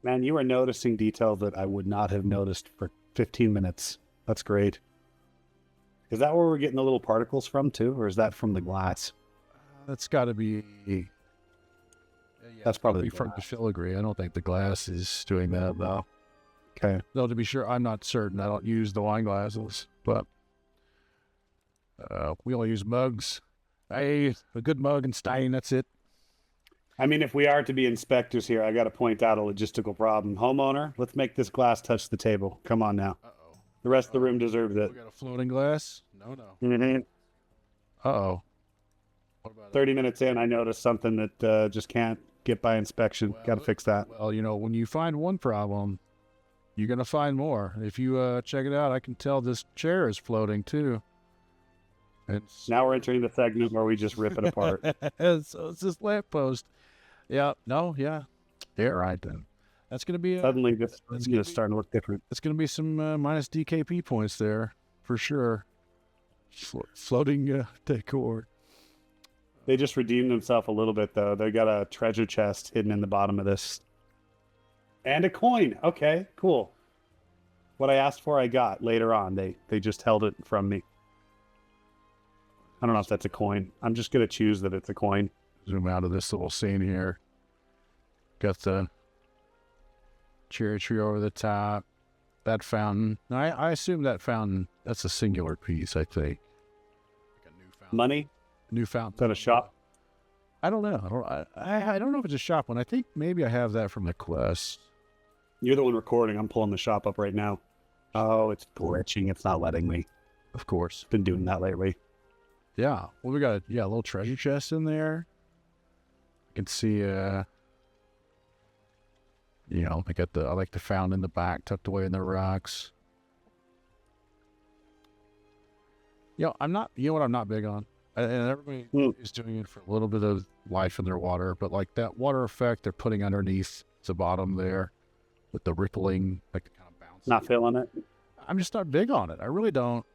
Man, you are noticing details that I would not have noticed for 15 minutes. That's great. Is that where we're getting the little particles from too, or is that from the glass? That's got to be. That's probably from the filigree. I don't think the glass is doing that though. Okay. Though to be sure, I'm not certain. I don't use the wine glasses, but we only use mugs. A good mug and stein. That's it. I mean, if we are to be inspectors here, I got to point out a logistical problem. Homeowner, let's make this glass touch the table. Come on now. Uh-oh. The rest of the room deserves it. We got a floating glass? No. Mm-hmm. Uh-oh. What about 30 minutes in, I noticed something that just can't get by inspection. Got to fix that. Well, when you find one problem, you're going to find more. If you check it out, I can tell this chair is floating too. Now we're entering the segment where we just rip it apart. So it's this lamppost. Yeah. No. Yeah. Yeah. Right then. That's going to be suddenly this is starting to look different. It's going to be some minus DKP points there for sure. Floating decor. They just redeemed themselves a little bit though. They got a treasure chest hidden in the bottom of this, and a coin. Okay, cool. What I asked for, I got later on. They just held it from me. I don't know if that's a coin. I'm just gonna choose that it's a coin. Zoom out of this little scene here. Got the cherry tree over the top. That fountain. I assume that fountain, that's a singular piece, I think. Like a new fountain. Money? New fountain. Is that a shop? I don't know. I don't know if it's a shop one. I think maybe I have that from the quest. You're the one recording. I'm pulling the shop up right now. Oh, it's glitching. It's not letting me. Of course. Been doing that lately. Yeah. Well, we got a little treasure chest in there. I can see, I like the fountain in the back tucked away in the rocks. I'm not big on. And everybody is doing it for a little bit of life in their water, but like that water effect they're putting underneath the bottom there with the rippling, like the kind of bounce. Not feeling it. I'm just not big on it. I really don't.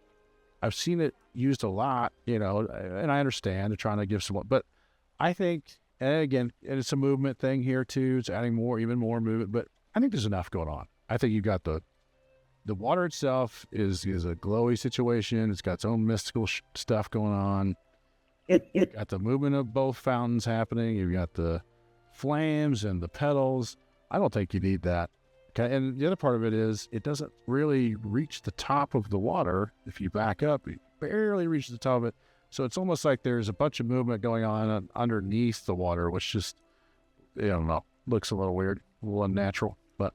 I've seen it used a lot, and I understand they're trying to give someone, but I think, and again, it's a movement thing here too. It's adding even more movement, but I think there's enough going on. I think you've got the water itself is a glowy situation. It's got its own mystical stuff going on. You've got the movement of both fountains happening. You've got the flames and the petals. I don't think you need that. Okay, and the other part of it is it doesn't really reach the top of the water. If you back up, it barely reaches the top of it. So it's almost like there's a bunch of movement going on underneath the water, which just, I don't know, looks a little weird, a little unnatural. But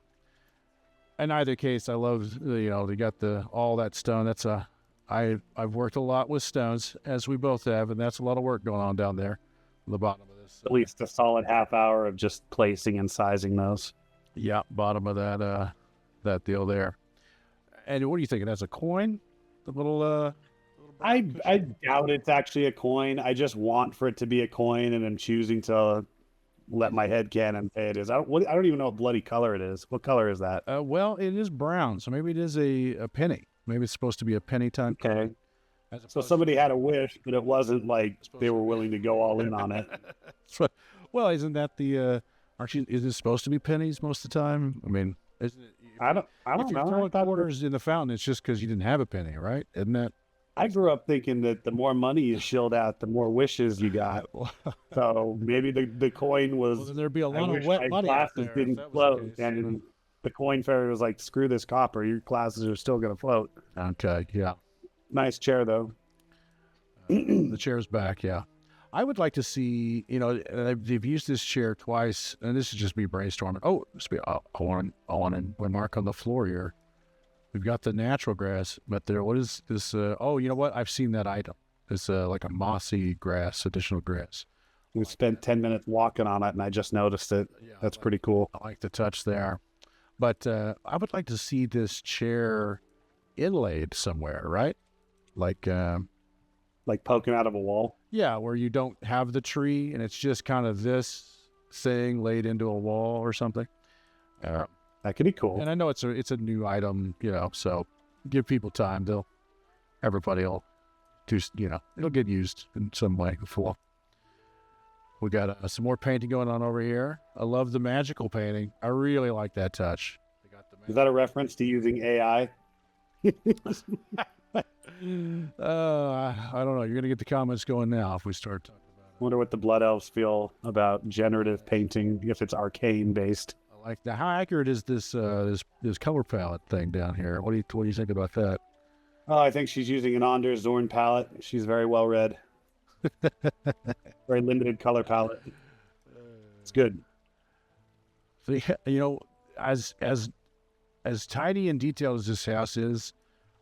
in either case, I love, they got all that stone. That's I've worked a lot with stones, as we both have, and that's a lot of work going on down there on the bottom of this. At least a solid half hour of just placing and sizing those. Yeah, bottom of that deal there. And what are you thinking? That's a coin? The little I doubt it's actually a coin. I just want for it to be a coin, and I'm choosing to let my head canon say it is. I don't even know what bloody color it is. What color is that? Well, it is brown, so maybe it is a penny. Maybe it's supposed to be a penny time. Okay. So somebody had a wish, but it wasn't like they were willing to go all in on it. Well, isn't that is it supposed to be pennies most of the time? I mean, isn't it? I don't know. If you're throwing quarters in the fountain, it's just because you didn't have a penny, right? Isn't that? I grew up thinking that the more money you shilled out, the more wishes you got. So maybe the coin was. Well, then there'd be a lot of wet money out there. Didn't float, and the coin fairy was like, "Screw this copper. Your glasses are still going to float." Okay, yeah. Nice chair though. The chair's back, yeah. I would like to see, they've used this chair twice, and this is just me brainstorming. Oh, I want to mark on the floor here. We've got the natural grass, but what is this? Oh, you know what? I've seen that item. It's like a mossy grass, additional grass. We spent 10 minutes walking on it, and I just noticed it. Yeah, That's pretty cool. I like the touch there. But I would like to see this chair inlaid somewhere, right? Like poking out of a wall? Yeah, where you don't have the tree, and it's just kind of this thing laid into a wall or something. That could be cool. And I know it's a new item, so give people time. Everybody will it'll get used in some way before. We got some more painting going on over here. I love the magical painting. I really like that touch. Is that a reference to using AI? I don't know. You're gonna get the comments going now if we start talking about it. Wonder what the blood elves feel about generative painting if it's arcane based. I like that. How accurate is this this color palette thing down here? What do you think about that? Oh, I think she's using an Anders Zorn palette. She's very well read. Very limited color palette. It's good. So, yeah, you know, as tidy and detailed as this house is,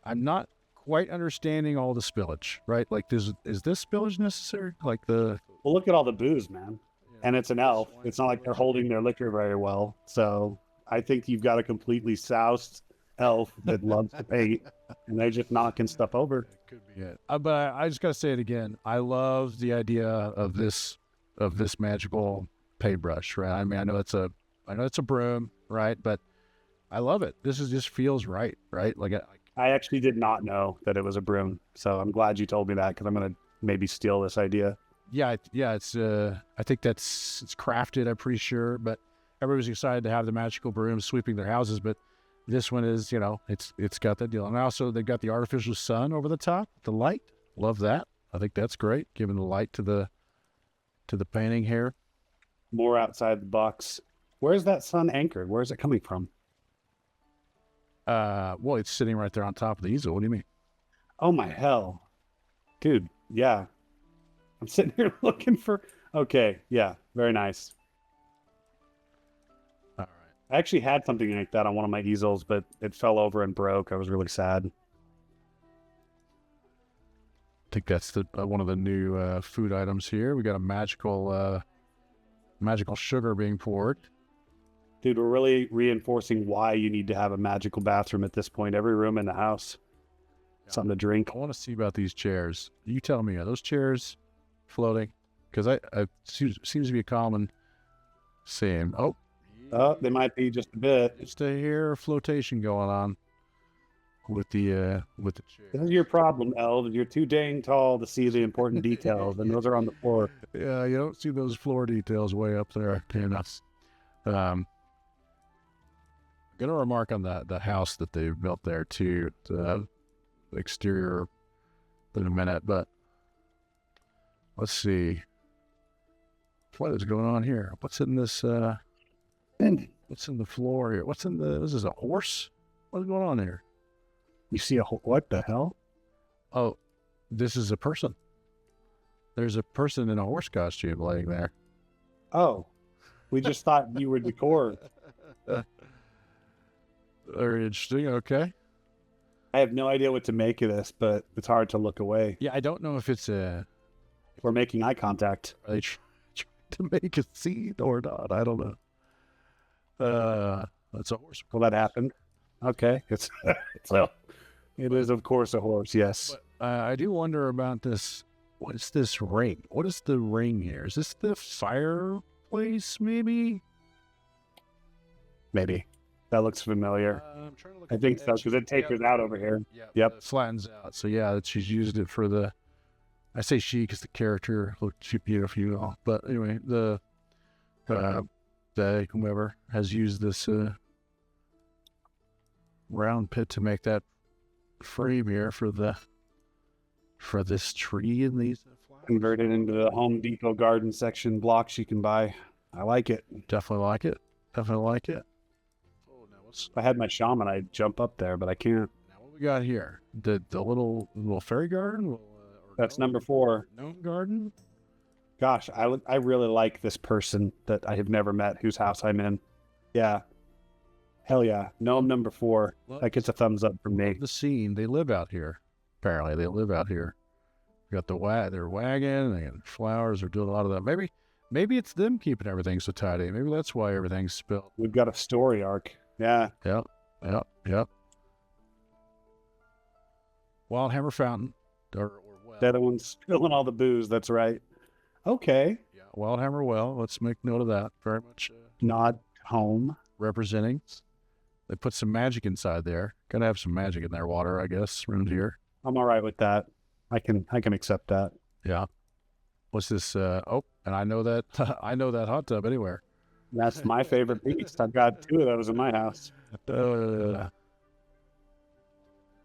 I'm not quite understanding all the spillage. Right? Like, is this spillage necessary? Like the Well, look at all the booze, man. And it's an elf. It's not like they're holding their liquor very well. So I think you've got a completely soused elf that loves to paint, and they're just knocking stuff over. Could be it. But I just gotta say it again. I love the idea of this magical paintbrush. Right? I mean, I know it's a broom, right? But I love it. This is just feels right, right? Like I actually did not know that it was a broom, so I'm glad you told me that because I'm gonna maybe steal this idea. yeah, it's I think it's crafted. I'm pretty sure, but everybody's excited to have the magical brooms sweeping their houses. But this one is, you know, it's got that deal, and also they've got the artificial sun over the top, the light. Love that. I think that's great, giving the light to the painting here. More outside the box. Where's that sun anchored? Where's it coming from? Well, it's sitting right there on top of the easel. What do you mean? Oh my hell. Dude, yeah. I'm sitting here looking for okay, yeah, very nice. All right. I actually had something like that on one of my easels, but it fell over and broke. I was really sad. I think that's the one of the new food items here. We got a magical sugar being poured. Dude, we're really reinforcing why you need to have a magical bathroom at this point. Every room in the house. Something to drink. I want to see about these chairs. You tell me, are those chairs floating? Because I seems to be a common saying. Oh, They might be just a bit. just a hair flotation going on with the chair. This is your problem, elves. You're too dang tall to see the important details, and those are on the floor. Yeah, you don't see those floor details way up there. Gonna remark on the house that they built there too. The exterior in a minute, but let's see what is going on here. What's in this? What's in the floor here? This is a horse? What's going on here? You see what the hell? Oh, this is a person. There's a person in a horse costume laying there. Oh, we just thought you were decor. Very interesting. Okay. I have no idea what to make of this, but it's hard to look away. Yeah, I don't know if it's We're making eye contact. are they trying to make a scene or not. I don't know. That's a horse. Well, that happened. Okay, it is of course a horse. Yes. But I do wonder about this. What is this ring? What is the ring here? Is this the fireplace? Maybe. Maybe that looks familiar. I'm trying to look. I think so because it tapers out over here. Yep. It flattens out. So yeah, she's used it for the. I say she because the character looked beautiful. But anyway, they whomever has used this round pit to make that frame here for this tree and these flowers. Converted into the Home Depot garden section blocks you can buy. I like it. Definitely like it. Definitely like it. Oh, now If I had my shaman, I'd jump up there, but I can't. what we got here? The little fairy garden. Or That's gnome- number 4. Gnome garden. Gosh, I really like this person that I have never met whose house I'm in. Yeah. Hell yeah. Gnome number 4. That gets a thumbs up from me. The scene. They live out here. Apparently, they live out here. They got their wagon. They got flowers. They're doing a lot of that. Maybe it's them keeping everything so tidy. Maybe that's why everything's spilled. We've got a story arc. Yeah. Yep. Wildhammer Fountain. Or well. They're the ones spilling all the booze. That's right. Okay. Yeah, Wildhammer Well. Let's make note of that. Very much Nod home. representing. They put some magic inside there. Gotta have some magic in their water, I guess, around here. I'm all right with that. I can accept that. Yeah. What's this? Oh, and I know that I know that hot tub anywhere. That's my favorite piece. I've got 2 of those in my house.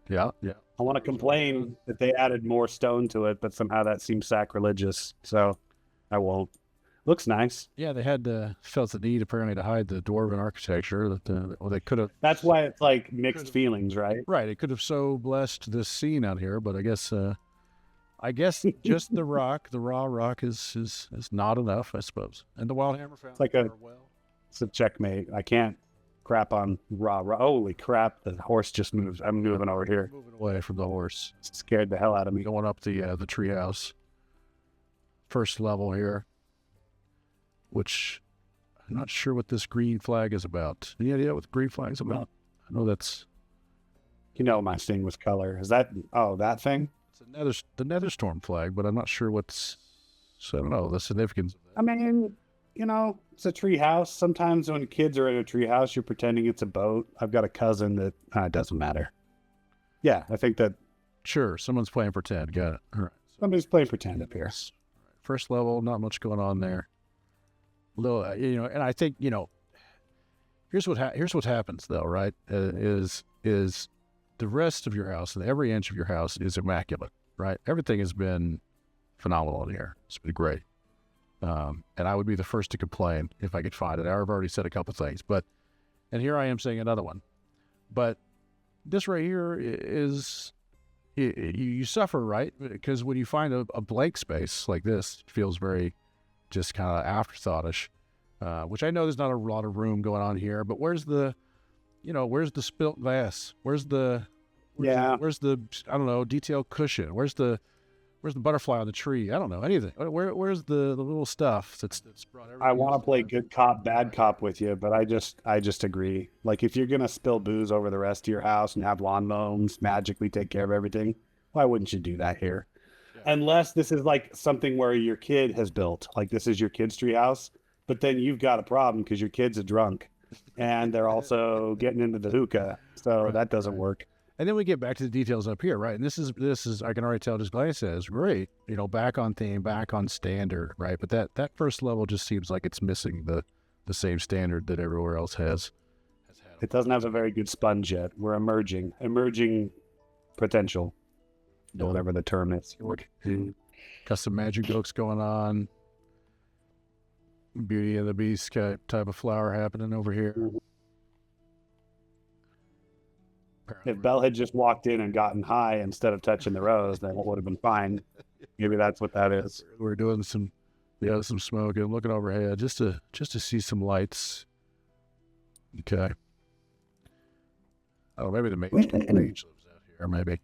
Yeah, yeah. I want to complain that they added more stone to it, but somehow that seems sacrilegious. So I won't. Looks nice. Yeah, they had felt the need apparently to hide the dwarven architecture that well, they could have. That's why it's like mixed feelings, right? Right, it could have so blessed this scene out here, but I guess just the raw rock is not enough, I suppose. And the wild hammer found like a- are well. It's a checkmate. I can't crap on raw. Holy crap! The horse just moved. I'm moving over here. Moving away from the horse, Scared the hell out of me. going up the treehouse. First level here, which I'm not sure what this green flag is about. Any idea what the green flag is about? I know that's You know my thing with color. Is that that thing? it's the Netherstorm flag, but I'm not sure what's. So I don't know the significance of that. I mean, it's a tree house. Sometimes when kids are in a tree house, you're pretending it's a boat. I've got a cousin that it doesn't matter. Yeah, I think that Sure, someone's playing pretend. Got it. All right. somebody's playing pretend up here. First level, not much going on there. Little, and I think here's what happens though, right? Is the rest of your house and every inch of your house is immaculate, right? Everything has been phenomenal in here. It's been great, and I would be the first to complain if I could find it. I've already said a couple things, and here I am saying another one, but this right here is. You suffer, right? Because when you find a blank space like this, it feels very just kind of afterthoughtish, which I know there's not a lot of room going on here, but where's the spilt glass? Where's the I don't know, detailed cushion? Where's the butterfly on the tree? I don't know, anything. Where's the little stuff that's brought everything? I want to play good cop, bad cop with you, but I just agree. Like if you're gonna spill booze over the rest of your house and have lawn gnomes magically take care of everything, why wouldn't you do that here? Yeah. Unless this is like something where your kid has built, like this is your kid's tree house, but then you've got a problem because your kid's a drunk, and they're also getting into the hookah, so right, that doesn't work. And then we get back to the details up here, right? And this is I can already tell just glance says great, back on theme, back on standard, right? But that first level just seems like it's missing the same standard that everywhere else has had. It doesn't have a very good sponge yet. We're emerging potential, whatever the term is. Got some magic books going on. Beauty and the Beast type of flower happening over here. Mm-hmm. If Belle had just walked in and gotten high instead of touching the rose, then it would have been fine. Maybe that's what that is. We're doing some smoking, looking overhead just to see some lights. Okay. Oh, maybe the mage lives out here. Maybe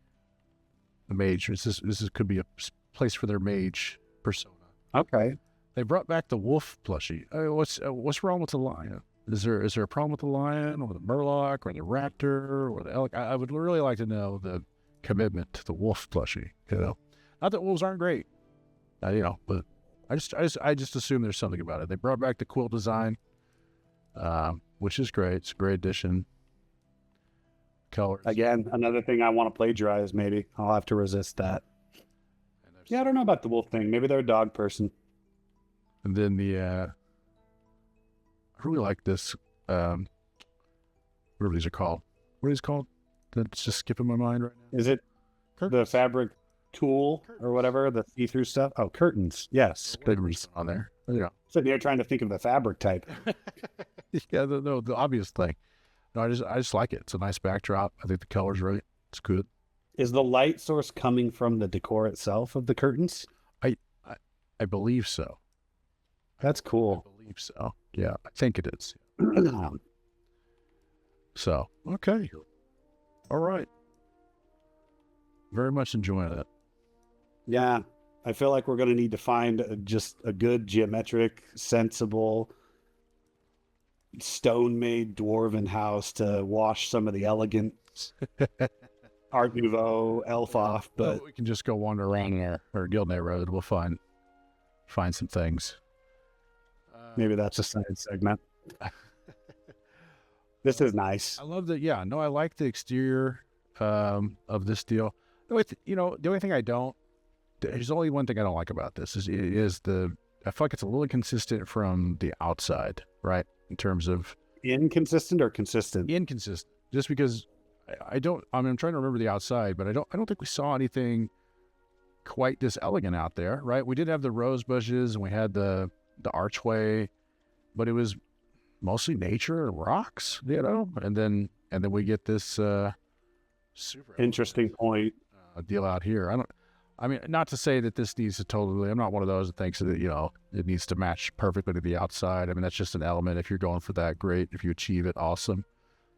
the mage. This could be a place for their mage persona. Okay. They brought back the wolf plushie. What's wrong with the lion? Is there a problem with the lion or the murloc or the raptor or the elk? I would really like to know the commitment to the wolf plushie. Not that wolves aren't great, but I just assume there's something about it. They brought back the quilt design, which is great. It's a great addition. Colors again, another thing I want to plagiarize. Maybe I'll have to resist that. Yeah, I don't know about the wolf thing. Maybe they're a dog person. And then I really like this, whatever these are called. What are these called? That's just skipping my mind right now. Is it the fabric tool or whatever, the see-through stuff? Oh, curtains. Yes. Curtains on there. Yeah. Sitting here trying to think of the fabric type. Yeah, the obvious thing. No, I just like it. It's a nice backdrop. I think the color's right. It's good. Is the light source coming from the decor itself of the curtains? I believe so. That's cool. I believe so. Yeah, I think it is. So, okay. All right. Very much enjoying it. Yeah. I feel like we're going to need to find just a good geometric, sensible, stone-made dwarven house to wash some of the elegant Art Nouveau elf off. But we can just go wander around there or Gildnay Road. We'll find some things. Maybe that's a side segment. This is nice. I love that. Yeah, no, I like the exterior of this deal. The only thing there's only one thing I don't like about this is I feel like it's a little inconsistent from the outside, right? In terms of inconsistent or consistent? Inconsistent. Just because I don't. I mean, I'm trying to remember the outside, but I don't think we saw anything quite this elegant out there, right? We did have the rose bushes and we had the archway, but it was mostly nature and rocks, you know. And then we get this super Interesting point. deal out here. I mean, not to say that this needs to totally. I'm not one of those that thinks that it needs to match perfectly to the outside. I mean, that's just an element. If you're going for that, great. If you achieve it, awesome.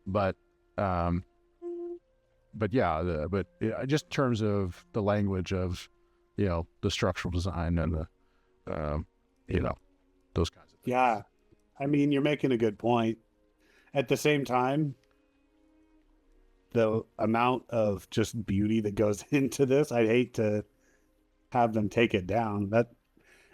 But yeah, just in terms of the language of, the structural design and the, those kinds of things. Yeah. I mean, you're making a good point. At the same time, the amount of just beauty that goes into this, I'd hate to have them take it down.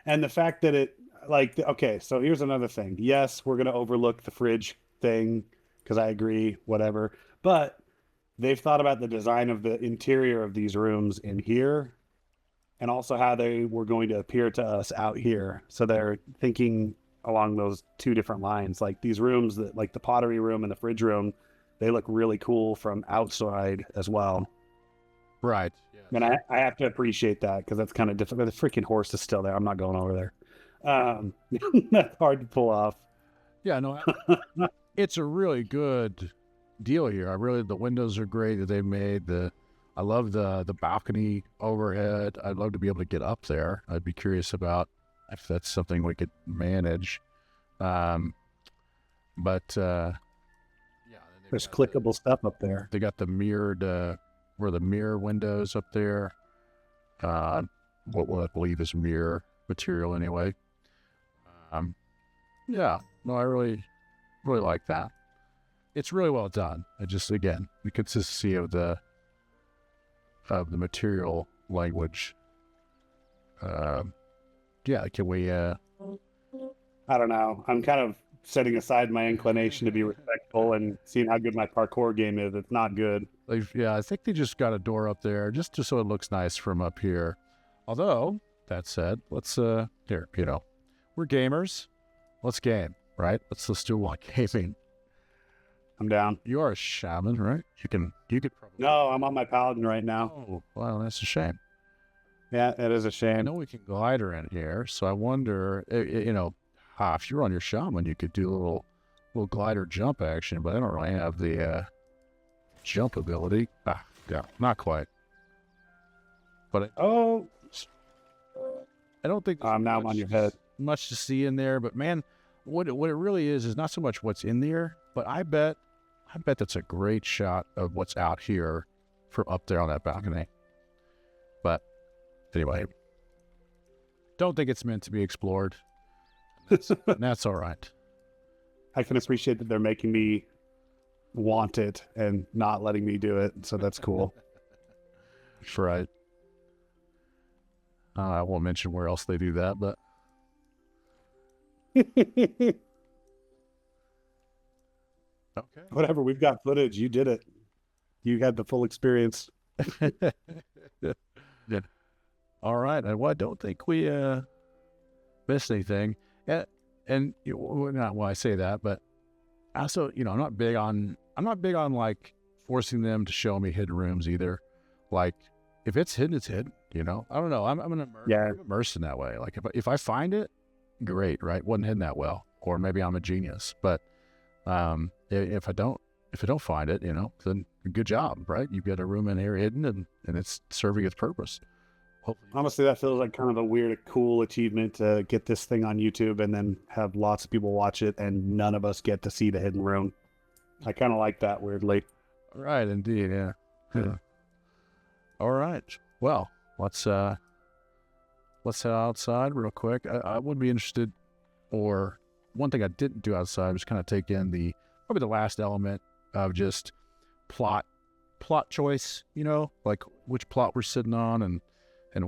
And the fact that okay, so here's another thing. Yes, we're going to overlook the fridge thing because I agree, whatever. But they've thought about the design of the interior of these rooms in here and also how they were going to appear to us out here. So they're thinking along those two different lines. Like these rooms, like the pottery room and the fridge room, they look really cool from outside as well. Right. Yes. And I have to appreciate that because that's kind of difficult. The freaking horse is still there. I'm not going over there. That's hard to pull off. Yeah, no, it's a really good deal here. The windows are great that they've made. I love the balcony overhead. I'd love to be able to get up there. I'd be curious about if that's something we could manage. There's clickable stuff up there. They got the mirrored, where the mirror windows up there. What I believe is mirror material anyway. Yeah, no, I really, really like that. It's really well done. Again, the consistency of the material language. Yeah, can we? I don't know. I'm kind of setting aside my inclination to be respectful and seeing how good my parkour game is. It's not good. I think they just got a door up there just so it looks nice from up here. Although that said, let's we're gamers. Let's game, right? Let's do one gaming. I'm down. You are a shaman, right? You could probably. No, I'm on my paladin right now. Oh, well, that's a shame. Yeah, it is a I shame. know we can glider in here, so I wonder, if you're on your shaman, you could do a little glider jump action, but I don't really have the jump ability. Yeah, not quite. But I don't think now I'm on your head. Much to see in there, but man, what it really is not so much what's in there, but I bet that's a great shot of what's out here from up there on that balcony. But anyway, don't think it's meant to be explored. That's all right. I can appreciate that they're making me want it and not letting me do it, so that's cool. Right. I won't mention where else they do that, but okay. Whatever, we've got footage. You did it. You had the full experience. Yeah. All right. Well, I don't think we missed anything. And not why I say that, but also, I'm not big on like forcing them to show me hidden rooms either. Like if it's hidden, it's hidden. I don't know. I'm immersed in that way. Like if I find it, great, right? Wasn't hidden that well, or maybe I'm a genius. But if I don't find it, then good job, right? You've got a room in here hidden, and it's serving its purpose. Hopefully. Honestly, that feels like kind of a weird, cool achievement to get this thing on YouTube and then have lots of people watch it, and none of us get to see the hidden room. I kind of like that weirdly. Right, indeed, yeah. All right. Well, let's head outside real quick. I would be interested, or one thing I didn't do outside was kind of take in probably the last element of just plot choice, like which plot we're sitting on and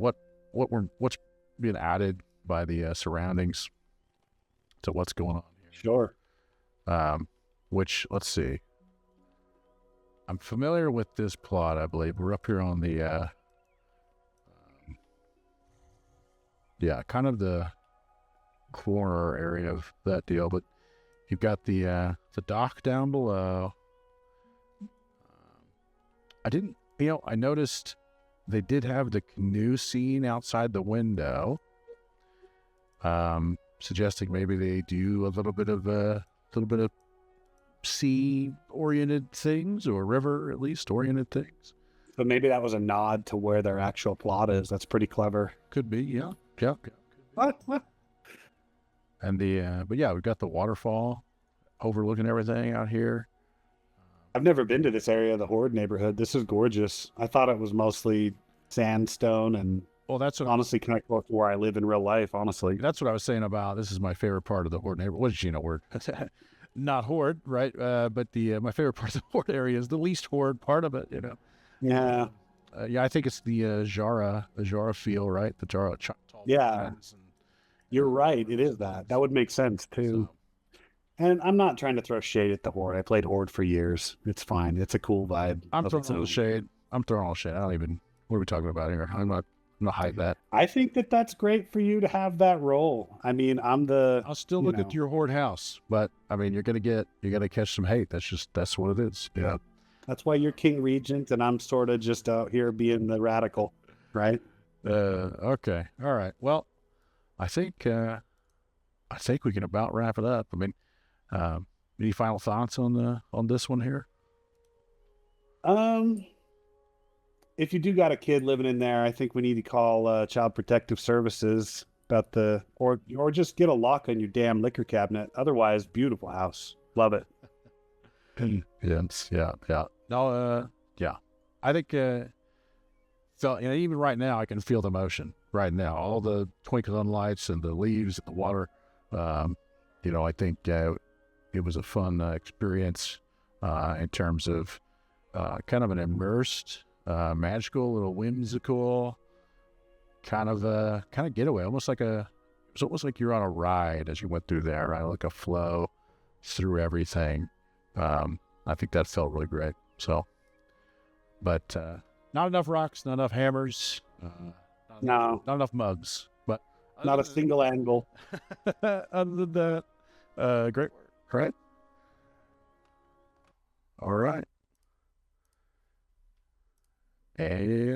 what's being added by the surroundings to what's going on here. Sure. Which, let's see. I'm familiar with this plot, I believe. We're up here on the kind of the corner area of that deal, but you've got the dock down below. I didn't, I noticed they did have the canoe scene outside the window, suggesting maybe they do a little bit of sea-oriented things, or river, at least, oriented things. But maybe that was a nod to where their actual plot is. That's pretty clever. Could be, yeah. What? And but yeah, we've got the waterfall overlooking everything out here. I've never been to this area of the Horde neighborhood. This is gorgeous. I thought it was mostly sandstone and Well, that's what honestly kind of close to where I live in real life, honestly. that's what I was saying about. This is my favorite part of the Horde neighborhood. What did you know? Word, not Horde, right? But the my favorite part of the Horde area is the least Horde part of it. Yeah. Yeah, I think it's the Jara feel, right? The Jara. Tall Yeah. fence and- You're right. It is that. That would make sense too. So, And I'm not trying to throw shade at the Horde. I played Horde for years. It's fine. It's a cool vibe. I'm of throwing its all the own. shade. I'm throwing all the shade. I don't even. What are we talking about here? I'm not hide that. I think that that's great for you to have that role. I mean, I'm the. I'll still you look know. at your Horde house, but I mean, you're gonna catch some hate. That's what it is. Yeah. That's why you're King Regent, and I'm sort of just out here being the radical, right? Okay. All right. Well, I think we can about wrap it up. I mean, any final thoughts on this one here? If you do got a kid living in there, I think we need to call Child Protective Services about or just get a lock on your damn liquor cabinet. Otherwise, beautiful house, love it. Yes. Yeah. No. Yeah. I think. So even right now, I can feel the motion. Right now, all the twinkling lights and the leaves and the water. I think it was a fun experience in terms of kind of an immersed, magical, little whimsical kind of getaway, almost like it's almost like you're on a ride as you went through there, right? Like a flow through everything. I think that felt really great. So, but not enough rocks, not enough hammers, No, not enough mugs, but not a single angle. other than that, great work, right? All right. And